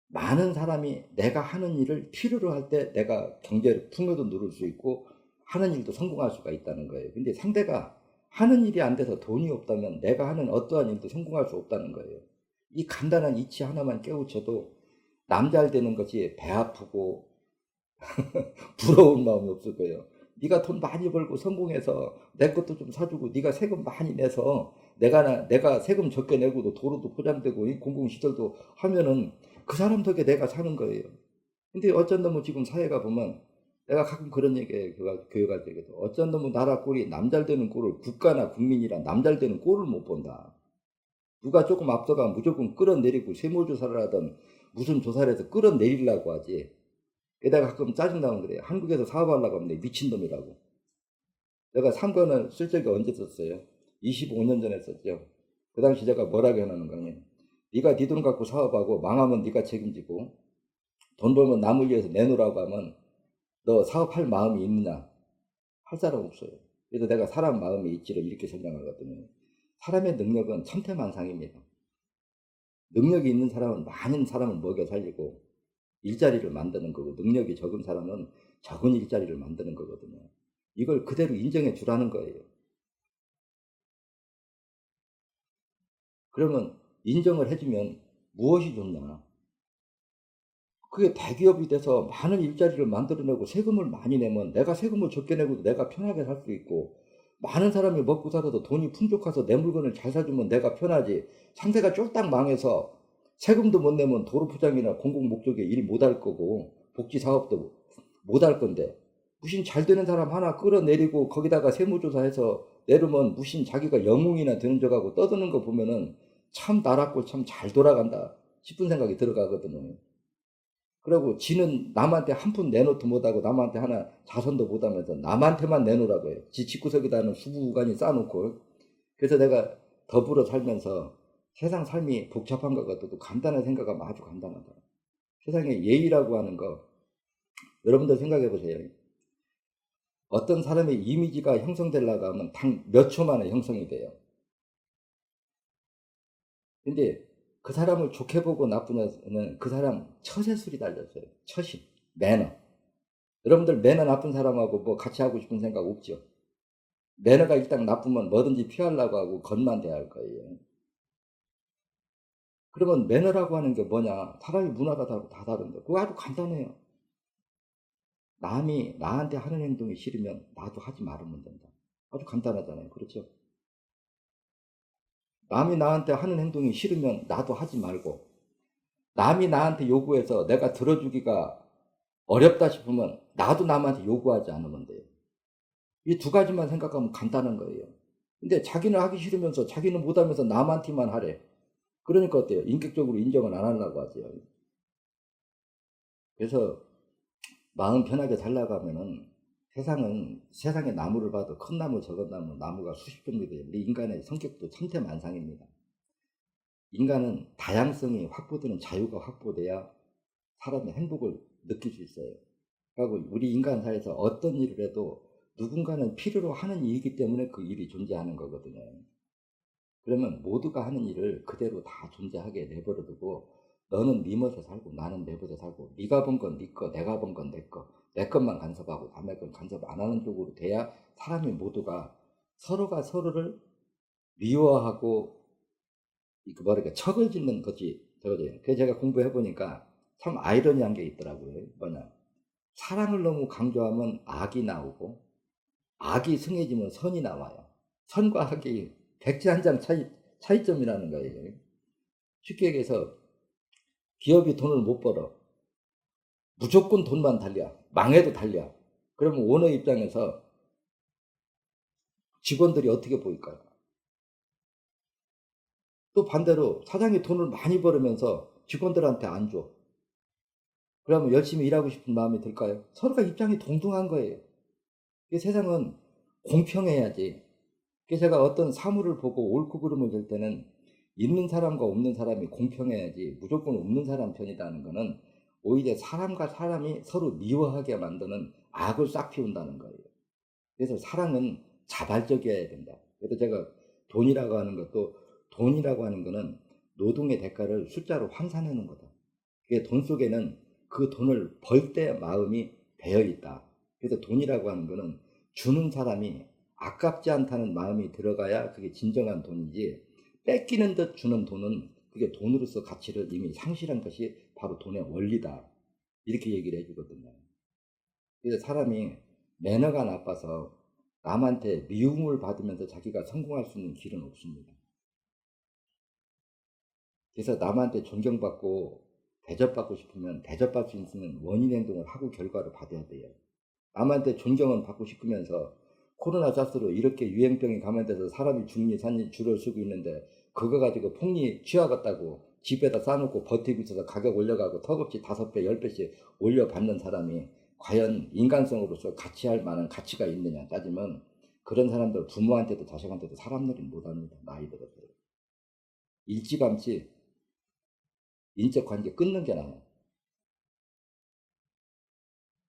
많은 사람이 내가 하는 일을 필요로 할 때 내가 경제를 풍요도 누릴 수 있고 하는 일도 성공할 수가 있다는 거예요. 근데 상대가 하는 일이 안 돼서 돈이 없다면 내가 하는 어떠한 일도 성공할 수 없다는 거예요. 이 간단한 이치 하나만 깨우쳐도 남 잘 되는 것이 배 아프고 부러운 마음이 없을 거예요. 네가 돈 많이 벌고 성공해서 내 것도 좀 사주고 네가 세금 많이 내서 내가 세금 적게 내고도 도로도 포장되고 공공시설도 하면은 그 사람 덕에 내가 사는 거예요. 근데 어쩐 놈은 지금 사회가 보면 내가 가끔 그런 얘기해요. 교육할 때에도 어쩐 놈은 나라 꼴이 남 잘 되는 꼴을 국가나 국민이란 남 잘 되는 꼴을 못 본다. 누가 조금 앞서가 무조건 끌어내리고 세무조사를 하든 무슨 조사를 해서 끌어내리려고 하지. 게다가 가끔 짜증나면 그래요. 한국에서 사업하려고 하면 미친놈이라고. 내가 3권을 쓸 적이 언제 썼어요? 25년 전에 썼죠. 그 당시 제가 뭐라고 해놓는 거니? 네가 네 돈 갖고 사업하고 망하면 네가 책임지고 돈 벌면 남을 위해서 내놓으라고 하면 너 사업할 마음이 있느냐? 할 사람 없어요. 그래서 내가 사람 마음의 이치를 이렇게 설명하거든요. 사람의 능력은 천태만상입니다. 능력이 있는 사람은 많은 사람을 먹여 살리고 일자리를 만드는 거고 능력이 적은 사람은 적은 일자리를 만드는 거거든요. 이걸 그대로 인정해 주라는 거예요. 그러면 인정을 해주면 무엇이 좋냐? 그게 대기업이 돼서 많은 일자리를 만들어내고 세금을 많이 내면 내가 세금을 적게 내고도 내가 편하게 살 수 있고 많은 사람이 먹고 살아도 돈이 풍족해서 내 물건을 잘 사주면 내가 편하지. 상대가 쫄딱 망해서 세금도 못 내면 도로 포장이나 공공 목적에 일 못 할 거고 복지 사업도 못 할 건데 무슨 잘 되는 사람 하나 끌어내리고 거기다가 세무조사해서 내려면 무슨 자기가 영웅이나 되는 척하고 떠드는 거 보면은 참 나라 꼴 참 잘 돌아간다 싶은 생각이 들어가거든요. 그리고 지는 남한테 한 푼 내놓도 못하고 남한테 하나 자선도 못하면서 남한테만 내놓으라고 해요. 지 집구석에다는 수구간이 쌓아놓고. 그래서 내가 더불어 살면서 세상 삶이 복잡한 것 같아도 간단한 생각하면 아주 간단하다. 세상에 예의라고 하는 거 여러분들 생각해 보세요. 어떤 사람의 이미지가 형성되려고 하면 단 몇 초 만에 형성이 돼요. 근데 그 사람을 좋게 보고 나쁘냐는 그 사람 처세술이 달렸어요. 처신, 매너. 여러분들 매너 나쁜 사람하고 뭐 같이 하고 싶은 생각 없죠? 매너가 일단 나쁘면 뭐든지 피하려고 하고 겉만 대할 거예요. 그러면 매너라고 하는 게 뭐냐? 사람이 문화가 다 다른데 그거 아주 간단해요. 남이 나한테 하는 행동이 싫으면 나도 하지 말으면 된다. 아주 간단하잖아요. 그렇죠? 남이 나한테 하는 행동이 싫으면 나도 하지 말고 남이 나한테 요구해서 내가 들어주기가 어렵다 싶으면 나도 남한테 요구하지 않으면 돼요. 이 두 가지만 생각하면 간단한 거예요. 근데 자기는 하기 싫으면서 자기는 못하면서 남한테만 하래. 그러니까 어때요? 인격적으로 인정을 안 하려고 하죠. 그래서 마음 편하게 살려가면은 세상에 나무를 봐도 큰 나무, 적은 나무, 나무가 수십 종류 돼요. 우리 인간의 성격도 천태만상입니다. 인간은 다양성이 확보되는 자유가 확보돼야 사람의 행복을 느낄 수 있어요. 그리고 우리 인간 사회에서 어떤 일을 해도 누군가는 필요로 하는 일이기 때문에 그 일이 존재하는 거거든요. 그러면 모두가 하는 일을 그대로 다 존재하게 내버려두고 너는 네 멋에 살고 나는 내 멋에 살고 네가 번 건 네 거, 내가 번 건 내 거, 내 것만 간섭하고 남의 건 간섭 안 하는 쪽으로 돼야 사람이 모두가 서로가 서로를 미워하고 그 뭐랄까 척을 짓는 거지 저거지. 그래서 제가 공부해 보니까 참 아이러니한 게 있더라고요. 뭐냐 사랑을 너무 강조하면 악이 나오고 악이 승해지면 선이 나와요. 선과 악이 백지 한 장 차이점이라는 거예요. 쉽게 얘기해서 기업이 돈을 못 벌어. 무조건 돈만 달려. 망해도 달려. 그러면 오너 입장에서 직원들이 어떻게 보일까요? 또 반대로 사장이 돈을 많이 벌으면서 직원들한테 안 줘. 그러면 열심히 일하고 싶은 마음이 들까요? 서로가 입장이 동등한 거예요. 세상은 공평해야지. 그래서 제가 어떤 사물을 보고 옳고 그름을 들 때는 있는 사람과 없는 사람이 공평해야지 무조건 없는 사람 편이라는 거는 오히려 사람과 사람이 서로 미워하게 만드는 악을 싹 피운다는 거예요. 그래서 사랑은 자발적이어야 된다. 그래서 제가 돈이라고 하는 거는 노동의 대가를 숫자로 환산하는 거다. 그게 돈 속에는 그 돈을 벌 때 마음이 배어 있다. 그래서 돈이라고 하는 거는 주는 사람이 아깝지 않다는 마음이 들어가야 그게 진정한 돈이지 뺏기는 듯 주는 돈은 그게 돈으로서 가치를 이미 상실한 것이 바로 돈의 원리다. 이렇게 얘기를 해주거든요. 그래서 사람이 매너가 나빠서 남한테 미움을 받으면서 자기가 성공할 수 있는 길은 없습니다. 그래서 남한테 존경받고 대접받고 싶으면 대접받을 수 있는 원인 행동을 하고 결과를 받아야 돼요. 남한테 존경은 받고 싶으면서 코로나 사스로 이렇게 유행병이 감염돼서 사람이 죽니 산니 줄을 서고 있는데 그거 가지고 폭리 취하겠다고 집에다 싸놓고 버티고 있어서 가격 올려가고 턱없이 5배, 10배씩 올려받는 사람이 과연 인간성으로서 가치할 만한 가치가 있느냐 따지면 그런 사람들 부모한테도 자식한테도 사람들이 못합니다. 나이 들어서요. 일찌감치 인적 관계 끊는 게 나아요.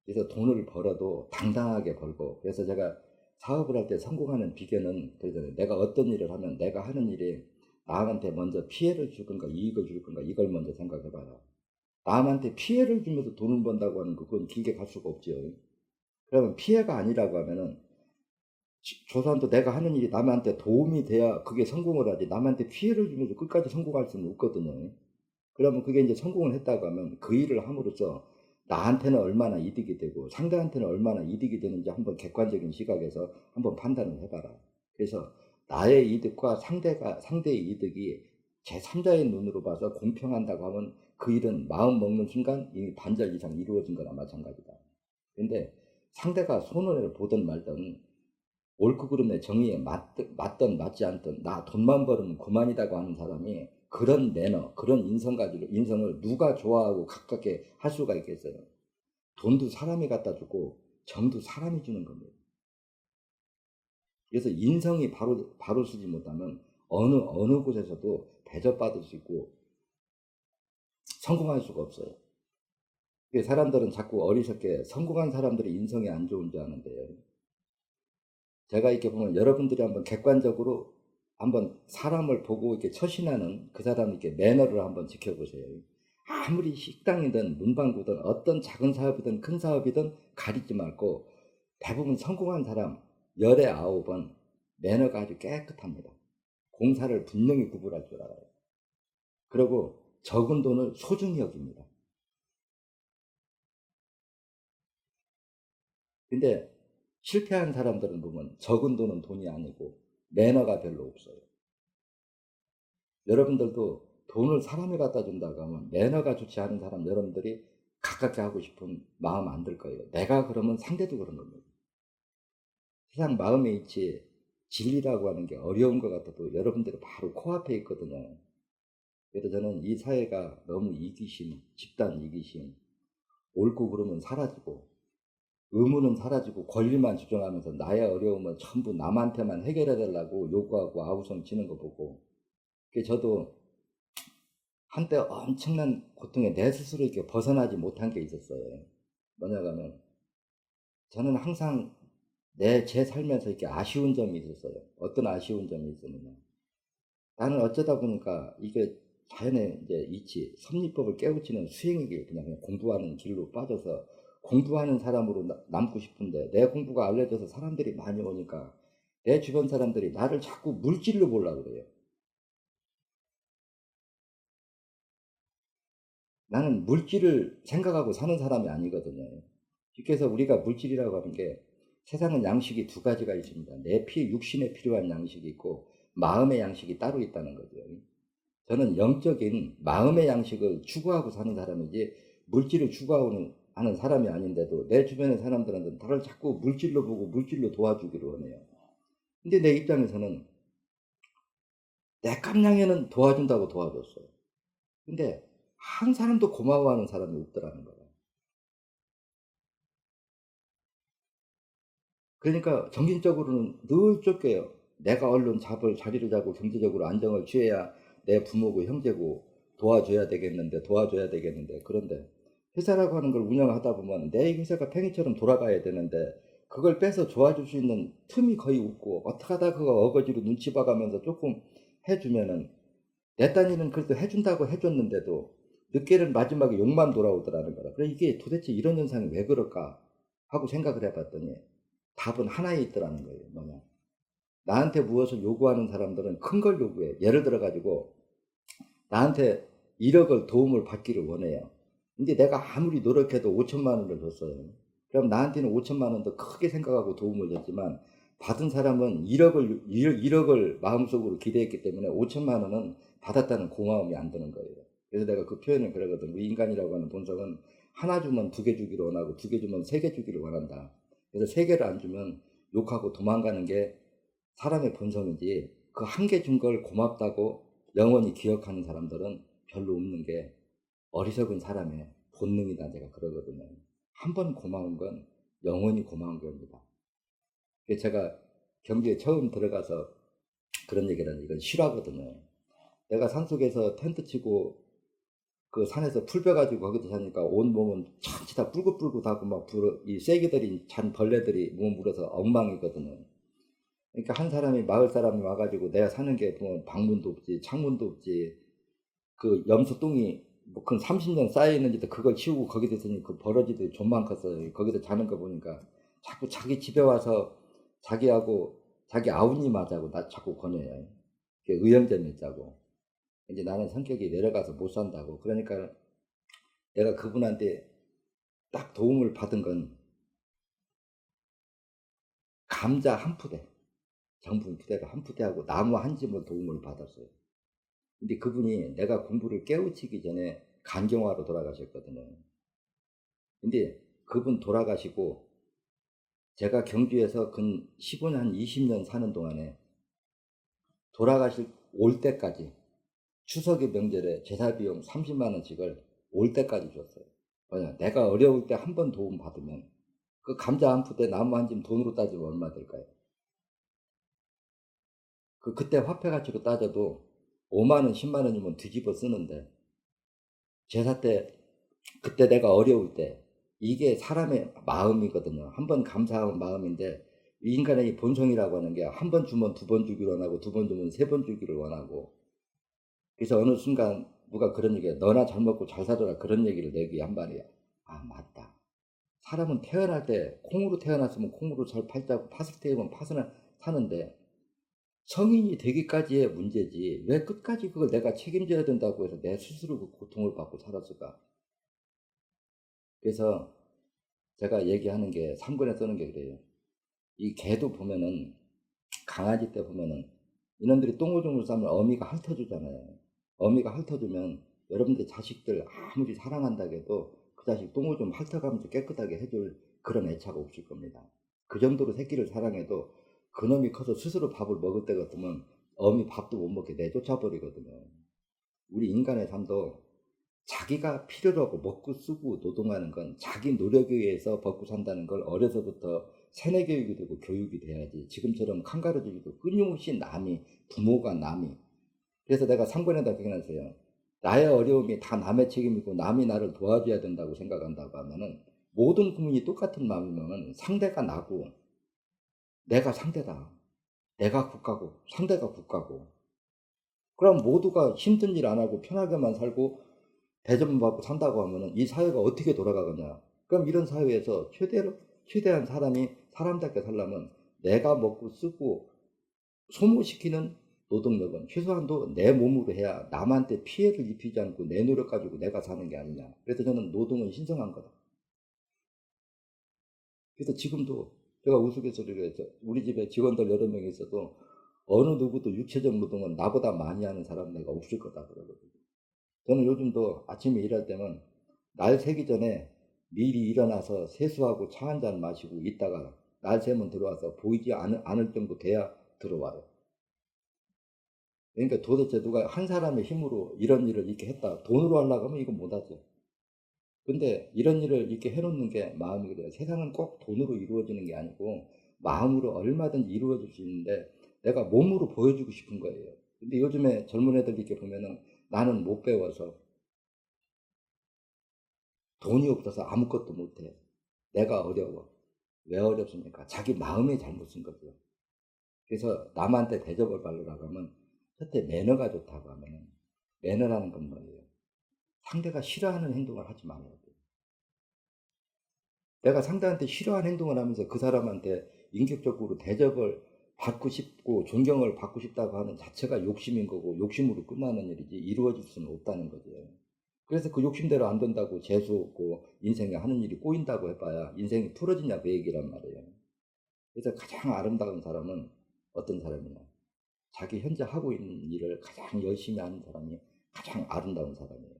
그래서 돈을 벌어도 당당하게 벌고 그래서 제가 사업을 할 때 성공하는 비결은 그러잖아요. 내가 어떤 일을 하면 내가 하는 일이 남한테 먼저 피해를 줄 건가 이익을 줄 건가 이걸 먼저 생각해봐요. 남한테 피해를 주면서 돈을 번다고 하는 그건 길게 갈 수가 없죠. 그러면 피해가 아니라고 하면은 조선도 내가 하는 일이 남한테 도움이 돼야 그게 성공을 하지 남한테 피해를 주면서 끝까지 성공할 수는 없거든요. 그러면 그게 이제 성공을 했다고 하면 그 일을 함으로써 나한테는 얼마나 이득이 되고 상대한테는 얼마나 이득이 되는지 한번 객관적인 시각에서 한번 판단을 해봐라. 그래서 나의 이득과 상대의 이득이 제3자의 눈으로 봐서 공평한다고 하면 그 일은 마음 먹는 순간 이미 반절 이상 이루어진 거나 마찬가지다. 근데 상대가 손해를 보든 말든 옳고 그름의 정의에 맞든 맞지 않든 나 돈만 벌으면 그만이라고 하는 사람이 그런 매너, 그런 인성 가지고 인성을 누가 좋아하고 가깝게 할 수가 있겠어요. 돈도 사람이 갖다 주고 정도 사람이 주는 겁니다. 그래서 인성이 바로 쓰지 못하면 어느 곳에서도 대접받을 수 있고 성공할 수가 없어요. 사람들은 자꾸 어리석게 성공한 사람들의 인성이 안 좋은 줄 아는데요. 제가 이렇게 보면 여러분들이 한번 객관적으로 한번 사람을 보고 이렇게 처신하는 그 사람 이렇게 매너를 한번 지켜보세요. 아무리 식당이든 문방구든 어떤 작은 사업이든 큰 사업이든 가리지 말고 대부분 성공한 사람 10에 9은 매너가 아주 깨끗합니다. 공사를 분명히 구분할 줄 알아요. 그리고 적은 돈을 소중히 여깁니다. 근데 실패한 사람들은 보면 적은 돈은 돈이 아니고 매너가 별로 없어요. 여러분들도 돈을 사람이 갖다 준다고 하면 매너가 좋지 않은 사람 여러분들이 가깝게 하고 싶은 마음 안 들 거예요. 내가 그러면 상대도 그런 겁니다. 세상 마음에 있지 진리라고 하는 게 어려운 것 같아도 여러분들이 바로 코앞에 있거든요. 그래서 저는 이 사회가 너무 이기심, 집단 이기심, 옳고 그름은 사라지고 의무는 사라지고 권리만 주장하면서 나의 어려움을 전부 남한테만 해결해 달라고 요구하고 아우성 치는 거 보고 저도 한때 엄청난 고통에 내 스스로 이렇게 벗어나지 못한 게 있었어요. 뭐냐고 하면 저는 항상 제 삶에서 이렇게 아쉬운 점이 있었어요. 어떤 아쉬운 점이 있었느냐. 나는 어쩌다 보니까 이게 자연의 이제 이치, 섭리법을 깨우치는 수행의 길, 그냥 공부하는 길로 빠져서 공부하는 사람으로 남고 싶은데 내 공부가 알려져서 사람들이 많이 오니까 내 주변 사람들이 나를 자꾸 물질로 보려고 그래요. 나는 물질을 생각하고 사는 사람이 아니거든요. 쉽게 해서 우리가 물질이라고 하는 게 세상은 양식이 두 가지가 있습니다. 내 육신에 필요한 양식이 있고 마음의 양식이 따로 있다는 거죠. 저는 영적인 마음의 양식을 추구하고 사는 사람이지 물질을 추구하는 하는 사람이 아닌데도 내 주변의 사람들한테 나를 자꾸 물질로 보고 물질로 도와주기로 하네요. 근데 내 입장에서는 내 깜냥에는 도와준다고 도와줬어요. 근데 한 사람도 고마워하는 사람이 없더라는 거예요. 그러니까 정신적으로는 늘 쫓겨요. 내가 얼른 자리를 잡고 경제적으로 안정을 취해야 내 부모고 형제고 도와줘야 되겠는데 그런데 회사라고 하는 걸 운영하다 보면 내 회사가 팽이처럼 돌아가야 되는데 그걸 빼서 도와줄 수 있는 틈이 거의 없고 어떻게 하다 그거 어거지로 눈치 봐가면서 조금 해주면은 내 딴이는 그래도 해준다고 해줬는데도 늦게는 마지막에 욕만 돌아오더라는 거라. 그래 이게 도대체 이런 현상이 왜 그럴까 하고 생각을 해봤더니 답은 하나에 있더라는 거예요. 뭐냐? 나한테 무엇을 요구하는 사람들은 큰 걸 요구해. 예를 들어 가지고 나한테 1억을 도움을 받기를 원해요. 근데 내가 아무리 노력해도 5천만 원을 줬어요. 그럼 나한테는 5천만 원도 크게 생각하고 도움을 줬지만 받은 사람은 1억을 마음속으로 기대했기 때문에 5천만 원은 받았다는 고마움이 안 드는 거예요. 그래서 내가 그 표현을 그러거든. 우리 인간이라고 하는 본성은 하나 주면 2개 주기를 원하고 2개 주면 3개 주기를 원한다. 그래서 3개를 안 주면 욕하고 도망가는 게 사람의 본성이지 그 한 개 준 걸 고맙다고 영원히 기억하는 사람들은 별로 없는 게 어리석은 사람의 본능이다 제가 그러거든요. 한 번 고마운 건 영원히 고마운 겁니다. 제가 경주에 처음 들어가서 그런 얘기를 하는 이건 실화거든요. 내가 산속에서 텐트 치고 그 산에서 풀 벼가지고 거기서 자니까 온 몸은 전체 다 뿔긋뿔긋하고 막 이 쐐기들이 잔 벌레들이 몸 물어서 엉망이거든요. 그러니까 한 사람이 마을 사람이 와가지고 내가 사는 게 뭐 방문도 없지 창문도 없지 그 염소똥이 뭐 근 30년 쌓여 있는지도 그걸 치우고 거기서 있으니 그 버러지들이 좀만 컸어요. 거기서 자는 거 보니까 자꾸 자기 집에 와서 자기하고 자기 아우님하자고 나 자꾸 권해요. 의형제 맺자고. 이제 나는 성격이 내려가서 못 산다고. 그러니까 내가 그분한테 딱 도움을 받은 건 감자 한 푸대, 정분 푸대가 한 푸대하고 나무 한 짐을 도움을 받았어요. 근데 그분이 내가 공부를 깨우치기 전에 간경화로 돌아가셨거든요. 근데 그분 돌아가시고 제가 경주에서 근 15년, 한 20년 사는 동안에 돌아가실 올 때까지 추석의 명절에 제사 비용 30만 원씩을 올 때까지 줬어요. 뭐냐, 내가 어려울 때 한 번 도움 받으면 그 감자 한 푸대 나무 한 짐 돈으로 따지면 얼마 될까요? 그때 화폐 가치로 따져도 5만 원, 10만 원이면 뒤집어 쓰는데 제사 때 그때 내가 어려울 때 이게 사람의 마음이거든요. 한 번 감사한 마음인데 인간의 본성이라고 하는 게 한 번 주면 2번 주기를 원하고 2번 주면 3번 주기를 원하고 그래서 어느 순간 누가 그런 얘기해 너나 잘 먹고 잘 살아라 그런 얘기를 내기 한 말이야. 아 맞다. 사람은 태어날 때 콩으로 태어났으면 콩으로 잘 팔자고 팥을 태우면 팥을 사는데 성인이 되기까지의 문제지 왜 끝까지 그걸 내가 책임져야 된다고 해서 내 스스로 그 고통을 받고 살았을까? 그래서 제가 얘기하는 게 3권에 쓰는 게 그래요. 이 개도 보면은 강아지 때 보면은 이놈들이 똥오줌을 싸면 어미가 핥아주잖아요. 어미가 핥아주면 여러분들 자식들 아무리 사랑한다고 해도 그 자식 똥오줌 핥아가면서 깨끗하게 해줄 그런 애착가 없을 겁니다. 그 정도로 새끼를 사랑해도 그놈이 커서 스스로 밥을 먹을 때 같으면 어미 밥도 못 먹게 내쫓아 버리거든요. 우리 인간의 삶도 자기가 필요로 하고 먹고 쓰고 노동하는 건 자기 노력에 의해서 먹고 산다는 걸 어려서부터 세뇌 교육이 되고 교육이 돼야지 지금처럼 칸가루지기도 끊임없이 남이 부모가 남이 그래서 내가 3권에다 기억나세요. 나의 어려움이 다 남의 책임이고 남이 나를 도와줘야 된다고 생각한다고 하면은 모든 국민이 똑같은 마음이면 상대가 나고 내가 상대다. 내가 국가고 상대가 국가고 그럼 모두가 힘든 일 안 하고 편하게만 살고 대접만 받고 산다고 하면은 이 사회가 어떻게 돌아가겠냐. 그럼 이런 사회에서 최대한 사람이 사람답게 살려면 내가 먹고 쓰고 소모시키는 노동력은 최소한도 내 몸으로 해야 남한테 피해를 입히지 않고 내 노력 가지고 내가 사는 게 아니냐. 그래서 저는 노동은 신성한 거다. 그래서 지금도 제가 우스갯소리로 우리 집에 직원들 여러 명이 있어도 어느 누구도 육체적 노동은 나보다 많이 하는 사람 내가 없을 거다 그러거든요. 저는 요즘도 아침에 일할 때면 날 새기 전에 미리 일어나서 세수하고 차 한 잔 마시고 있다가 날 새면 들어와서 보이지 않을 정도 돼야 들어와요. 그러니까 도대체 누가 한 사람의 힘으로 이런 일을 이렇게 했다. 돈으로 하려고 하면 이건 못하죠. 근데 이런 일을 이렇게 해놓는 게 마음이 그래요. 세상은 꼭 돈으로 이루어지는 게 아니고 마음으로 얼마든지 이루어질 수 있는데 내가 몸으로 보여주고 싶은 거예요. 근데 요즘에 젊은 애들 이렇게 보면은 나는 못 배워서 돈이 없어서 아무것도 못해. 내가 어려워. 왜 어렵습니까? 자기 마음이 잘못인 거죠. 그래서 남한테 대접을 받으려고 하면 첫째 매너가 좋다고 하면 매너라는 건 뭐예요? 상대가 싫어하는 행동을 하지 말아야 돼요. 내가 상대한테 싫어하는 행동을 하면서 그 사람한테 인격적으로 대접을 받고 싶고 존경을 받고 싶다고 하는 자체가 욕심인 거고 욕심으로 끝나는 일이지 이루어질 수는 없다는 거죠. 그래서 그 욕심대로 안 된다고 재수 없고 인생에 하는 일이 꼬인다고 해봐야 인생이 풀어지냐 그 얘기란 말이에요. 그래서 가장 아름다운 사람은 어떤 사람이냐. 자기 현재 하고 있는 일을 가장 열심히 하는 사람이 가장 아름다운 사람이에요.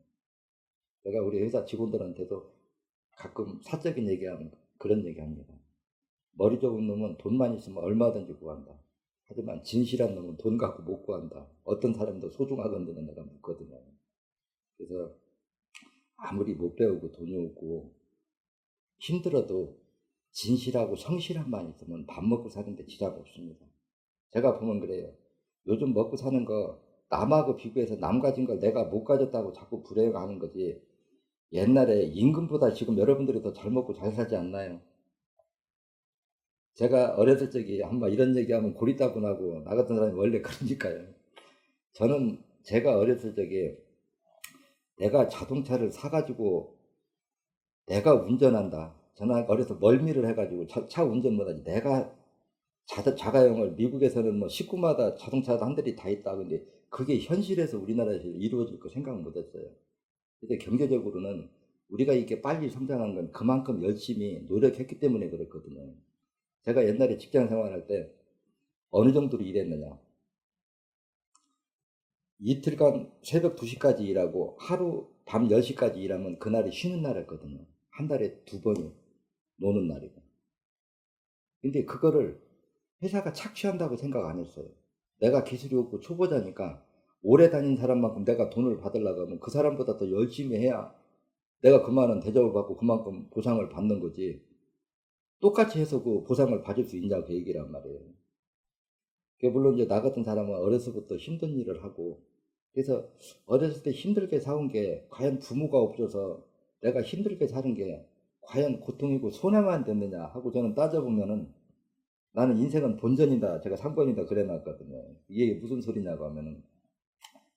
제가 우리 회사 직원들한테도 가끔 사적인 얘기하면 그런 얘기합니다. 머리 좋은 놈은 돈만 있으면 얼마든지 구한다. 하지만 진실한 놈은 돈 갖고 못 구한다. 어떤 사람도 소중하던지는 내가 묻거든요. 그래서 아무리 못 배우고 돈이 없고 힘들어도 진실하고 성실함만 있으면 밥 먹고 사는데 지장 없습니다. 제가 보면 그래요. 요즘 먹고 사는 거 남하고 비교해서 남 가진 걸 내가 못 가졌다고 자꾸 불행하는 거지. 옛날에 임금보다 지금 여러분들이 더 잘 먹고 잘 살지 않나요? 제가 어렸을 적에 한번 이런 얘기하면 고리따분하고 나 같은 사람이 원래 그러니까요. 저는 제가 어렸을 적에 내가 자동차를 사가지고 내가 운전한다. 저는 어려서 멀미를 해가지고 차 운전 못하지. 내가 자가용을 미국에서는 뭐 식구마다 자동차 한 대리 다 있다. 근데 그게 현실에서 우리나라에서 이루어질 거 생각 못했어요. 근데 경제적으로는 우리가 이렇게 빨리 성장한 건 그만큼 열심히 노력했기 때문에 그렇거든요. 제가 옛날에 직장 생활할 때 어느 정도로 일했느냐. 이틀간 새벽 2시까지 일하고 하루 밤 10시까지 일하면 그날이 쉬는 날이었거든요. 한 달에 2번이 노는 날이고. 근데 그거를 회사가 착취한다고 생각 안 했어요. 내가 기술이 없고 초보자니까 오래 다닌 사람만큼 내가 돈을 받으려고 하면 그 사람보다 더 열심히 해야 내가 그만한 대접을 받고 그만큼 보상을 받는 거지. 똑같이 해서 그 보상을 받을 수 있냐 그 얘기란 말이에요. 물론 이제 나 같은 사람은 어려서부터 힘든 일을 하고 그래서 어렸을 때 힘들게 사온 게 과연 부모가 없어서 내가 힘들게 사는 게 과연 고통이고 손해만 됐느냐 하고 저는 따져보면은 나는 인생은 본전이다 제가 상권이다 그래 놨거든요. 이게 무슨 소리냐고 하면은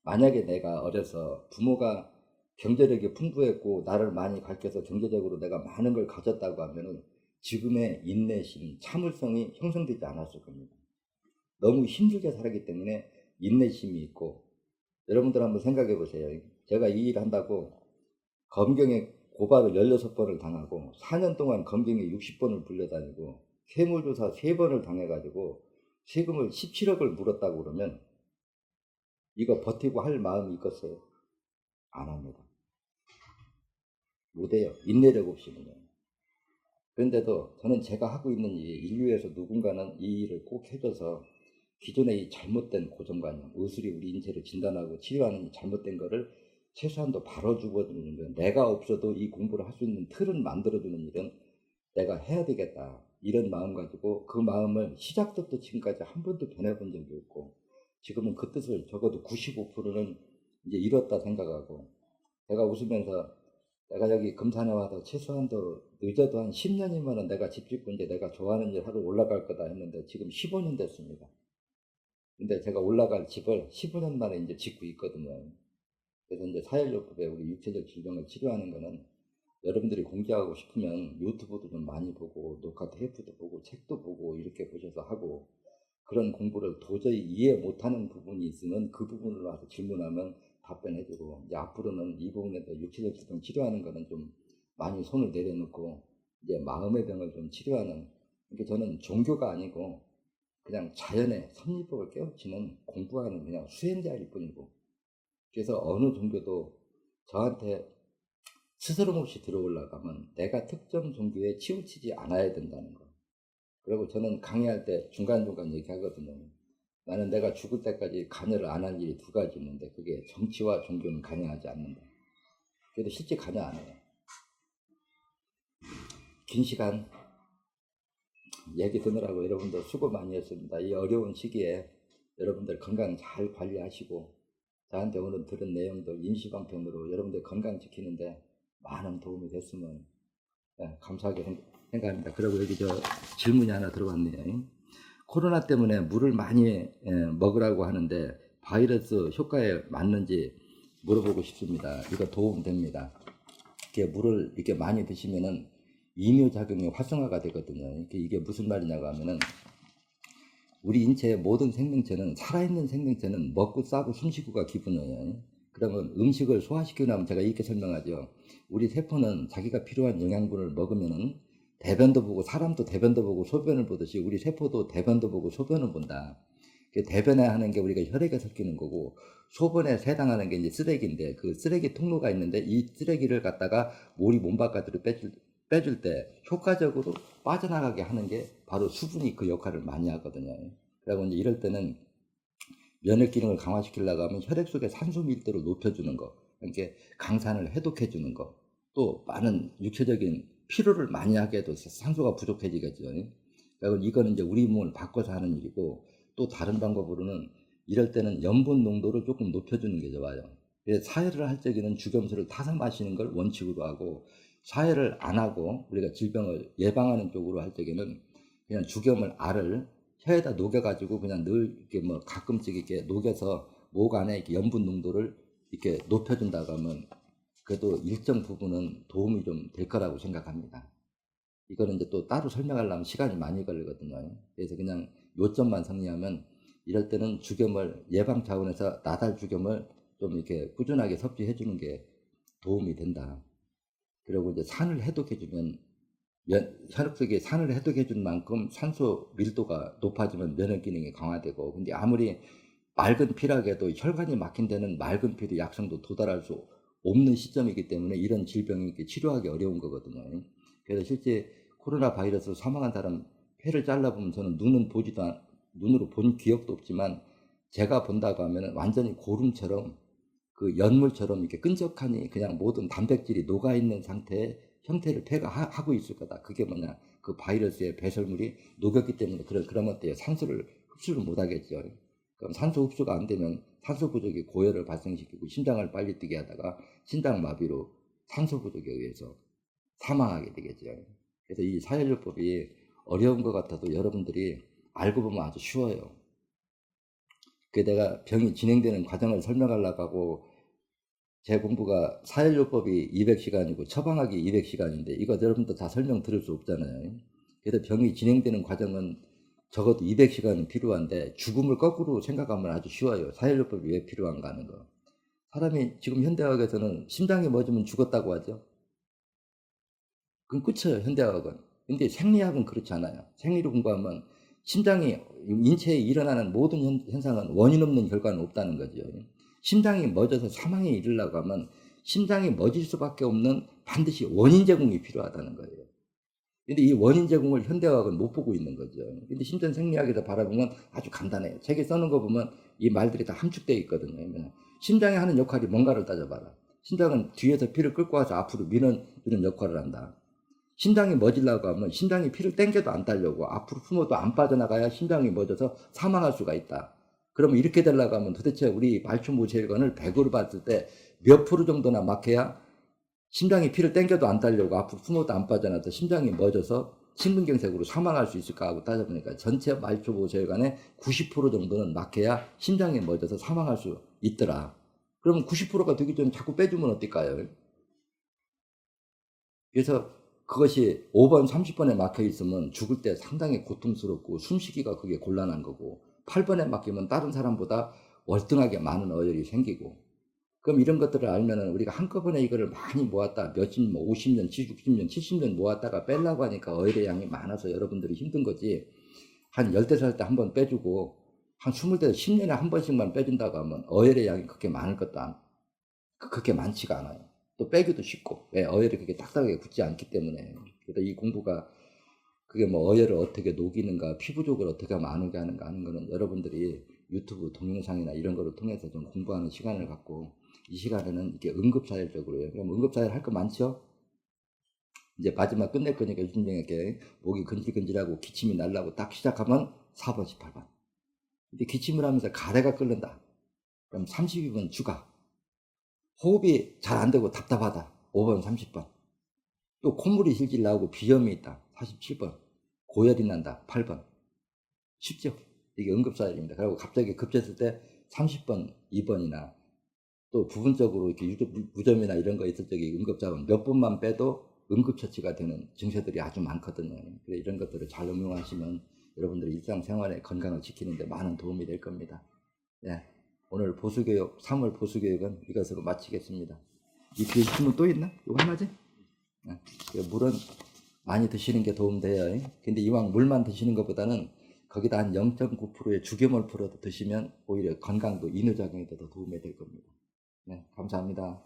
만약에 내가 어려서 부모가 경제력이 풍부했고 나를 많이 가르쳐서 경제적으로 내가 많은 걸 가졌다고 하면은 지금의 인내심, 참을성이 형성되지 않았을 겁니다. 너무 힘들게 살았기 때문에 인내심이 있고 여러분들 한번 생각해 보세요. 제가 이 일 한다고 검경에 고발을 16번을 당하고 4년 동안 검경에 60번을 불려다니고 세무조사 3번을 당해가지고 세금을 17억을 물었다고 그러면 이거 버티고 할 마음이 있겠어요? 안 합니다. 못해요. 인내력 없이는요. 그런데도 저는 제가 하고 있는 일, 인류에서 누군가는 이 일을 꼭 해줘서 기존의 이 잘못된 고정관념, 의술이 우리 인체를 진단하고 치료하는 이 잘못된 거를 최소한도 바로주어주는 건 내가 없어도 이 공부를 할 수 있는 틀은 만들어주는 일은 내가 해야 되겠다. 이런 마음 가지고 그 마음을 시작부터 지금까지 한 번도 변해본 적이 없고 지금은 그 뜻을 적어도 95%는 이제 이뤘다 생각하고 제가 웃으면서 내가 여기 금산에 와서 최소한도 늦어도 한 10년이면은 내가 집 짓고 이제 내가 좋아하는 일 하러 올라갈 거다 했는데 지금 15년 됐습니다. 근데 제가 올라갈 집을 15년 만에 이제 짓고 있거든요. 그래서 이제 사회요법에 우리 육체적 질병을 치료하는 거는 여러분들이 공부하고 싶으면 유튜브도 좀 많이 보고 녹화 테이프도 보고 책도 보고 이렇게 보셔서 하고, 그런 공부를 도저히 이해 못하는 부분이 있으면 그 부분을 와서 질문하면 답변해주고, 이제 앞으로는 이 부분에서 육체적 질병 치료하는 거는 좀 많이 손을 내려놓고 이제 마음의 병을 좀 치료하는, 그러니까 저는 종교가 아니고 그냥 자연의 섭리법을 깨우치는 공부하는 그냥 수행자일 뿐이고, 그래서 어느 종교도 저한테 스스럼 없이 들어오려고 하면 내가 특정 종교에 치우치지 않아야 된다는 거. 그리고 저는 강의할 때 중간중간 얘기하거든요. 나는 내가 죽을 때까지 관여를 안 할 일이 두 가지 있는데, 그게 정치와 종교는 관여하지 않는다. 그래도 실제 관여 안 해요. 긴 시간 얘기 듣느라고 여러분들 수고 많이 했습니다. 이 어려운 시기에 여러분들 건강 잘 관리하시고, 저한테 오늘 들은 내용도 임시방편으로 여러분들 건강 지키는데 많은 도움이 됐으면 감사하게 생각합니다. 그리고 여기 저 질문이 하나 들어왔네요. 코로나 때문에 물을 많이 먹으라고 하는데 바이러스 효과에 맞는지 물어보고 싶습니다. 이거 도움 됩니다. 이렇게 물을 이렇게 많이 드시면은 이뇨작용이 활성화가 되거든요. 이게 무슨 말이냐고 하면은, 우리 인체의 모든 생명체는, 살아있는 생명체는 먹고 싸고 숨쉬고가 기본이에요. 그러면 음식을 소화시키고 나면 제가 이렇게 설명하죠. 우리 세포는 자기가 필요한 영양분을 먹으면은 대변도 보고, 사람도 대변도 보고 소변을 보듯이 우리 세포도 대변도 보고 소변을 본다. 대변에 하는 게 우리가 혈액에 섞이는 거고, 소변에 해당하는 게 이제 쓰레기인데, 그 쓰레기 통로가 있는데 이 쓰레기를 갖다가 우리 몸 바깥으로 빼줄 때 효과적으로 빠져나가게 하는 게 바로 수분이 그 역할을 많이 하거든요. 그리고 이제 이럴 때는 면역 기능을 강화시키려고 하면 혈액 속의 산소 밀도를 높여주는 거, 그러니까 강산을 해독해주는 거, 또 많은 육체적인 피로를 많이 하게 해도 산소가 부족해지겠죠. 그리고 이거는 이제 우리 몸을 바꿔서 하는 일이고, 또 다른 방법으로는 이럴 때는 염분 농도를 조금 높여주는 게 좋아요. 사해를 할 적에는 죽염수를 타서 마시는 걸 원칙으로 하고, 사해를 안 하고 우리가 질병을 예방하는 쪽으로 할 적에는 그냥 죽염을 알을 혀에다 녹여가지고 그냥 늘 이렇게 뭐 가끔씩 이렇게 녹여서 목 안에 이렇게 염분 농도를 이렇게 높여준다고 하면 그래도 일정 부분은 도움이 좀 될 거라고 생각합니다. 이거는 이제 또 따로 설명하려면 시간이 많이 걸리거든요. 그래서 그냥 요점만 정리하면, 이럴 때는 죽염을 예방 차원에서 나달 죽염을 좀 이렇게 꾸준하게 섭취해 주는 게 도움이 된다. 그리고 이제 산을 해독해주면, 혈액 속에 산을 해독해준 만큼 산소 밀도가 높아지면 면역 기능이 강화되고, 근데 아무리 맑은 피라고 해도 혈관이 막힌 데는 맑은 피도 약성도 도달할 수 없는 시점이기 때문에 이런 질병이 치료하기 어려운 거거든요. 그래서 실제 코로나 바이러스로 사망한 사람 폐를 잘라보면, 저는 눈으로 본 기억도 없지만 제가 본다고 하면 완전히 고름처럼, 그 연물처럼 이렇게 끈적하니 그냥 모든 단백질이 녹아있는 상태의 형태를 폐가 하고 있을 거다. 그게 뭐냐, 그 바이러스의 배설물이 녹였기 때문에 그러면 산소를 흡수를 못 하겠죠. 그럼 산소 흡수가 안 되면 산소 부족이 고열을 발생시키고 심장을 빨리 뛰게 하다가 심장마비로 산소 부족에 의해서 사망하게 되겠죠. 그래서 이 사혈요법이 어려운 것 같아도 여러분들이 알고 보면 아주 쉬워요. 그 내가 병이 진행되는 과정을 설명하려고 하고, 제 공부가 사혈요법이 200시간이고 처방하기 200시간인데 이거 여러분도 다 설명 들을 수 없잖아요. 그래서 병이 진행되는 과정은 적어도 200시간은 필요한데, 죽음을 거꾸로 생각하면 아주 쉬워요. 사혈요법이 왜 필요한가 하는 거. 사람이 지금 현대의학에서는 심장이 멎으면 죽었다고 하죠. 그럼 끝이에요, 현대의학은. 근데 생리학은 그렇지 않아요. 생리를 공부하면 심장이, 인체에 일어나는 모든 현상은 원인 없는 결과는 없다는 거죠. 심장이 멎어서 사망에 이르려고 하면 심장이 멎을 수밖에 없는 반드시 원인 제공이 필요하다는 거예요. 근데 이 원인 제공을 현대의학은 못 보고 있는 거죠. 근데 심장 생리학에서 바라보면 아주 간단해요. 책에 써놓은 거 보면 이 말들이 다 함축되어 있거든요. 심장이 하는 역할이 뭔가를 따져봐라. 심장은 뒤에서 피를 끌고 와서 앞으로 밀어주는 역할을 한다. 심장이 멎으려고 하면 심장이 피를 땡겨도 안 따려고 앞으로 품어도 안 빠져나가야 심장이 멎어서 사망할 수가 있다. 그러면 이렇게 되려고 하면 도대체 우리 말초모체혈관을 100으로 봤을 때 몇 프로 정도나 막혀야 심장이 피를 땡겨도 안 따려고 앞으로 품어도 안 빠져나서 심장이 멎어서 심근경색으로 사망할 수 있을까 하고 따져보니까 전체 말초보호혈관의 90% 정도는 막혀야 심장에 멎어서 사망할 수 있더라. 그러면 90%가 되기 전에 자꾸 빼주면 어떨까요? 그래서 그것이 5번, 30번에 막혀 있으면 죽을 때 상당히 고통스럽고 숨쉬기가 그게 곤란한 거고, 8번에 막히면 다른 사람보다 월등하게 많은 어혈이 생기고, 그럼 이런 것들을 알면은 우리가 한꺼번에 이거를 많이 모았다, 몇십, 50년, 60년, 70년 모았다가 빼려고 하니까 어혈의 양이 많아서 여러분들이 힘든 거지, 한 10살 때 한 번 빼주고, 한 20대, 10년에 한 번씩만 빼준다고 하면 어혈의 양이 그렇게 많을 것도 그렇게 많지가 않아요. 또 빼기도 쉽고, 왜 어혈이 그렇게 딱딱하게 굳지 않기 때문에. 그래서 이 공부가 그게 뭐 어혈을 어떻게 녹이는가, 피부족을 어떻게 하면 안 오게 하는가 하는 거는 여러분들이 유튜브 동영상이나 이런 거를 통해서 좀 공부하는 시간을 갖고, 이 시간에는 이렇게 응급사열적으로요. 그럼 응급사열 할 거 많죠? 이제 마지막 끝낼 거니까 유진병에게 목이 근질근질하고 기침이 날라고 딱 시작하면 4번, 18번. 이제 기침을 하면서 가래가 끓는다. 그럼 32번 추가. 호흡이 잘 안 되고 답답하다. 5번, 30번. 또 콧물이 질질 나오고 비염이 있다. 47번. 고열이 난다. 8번. 쉽죠? 이게 응급사열입니다. 그리고 갑자기 급했을 때 30번, 2번이나 또 부분적으로 이렇게 무좀이나 이런 거 있을 적에 응급자원 몇 번만 빼도 응급처치가 되는 증세들이 아주 많거든요. 그래서 이런 것들을 잘 응용하시면 여러분들의 일상생활의 건강을 지키는 데 많은 도움이 될 겁니다. 네, 오늘 보수교육, 3월 보수교육은 이것으로 마치겠습니다. 이 뒤에 질문 또 있나? 이거 하나지? 네, 물은 많이 드시는 게 도움돼요. 근데 이왕 물만 드시는 것보다는 거기다 한 0.9%의 주겸을 풀어서 드시면 오히려 건강도 이노작용에도 더 도움이 될 겁니다. 네, 감사합니다.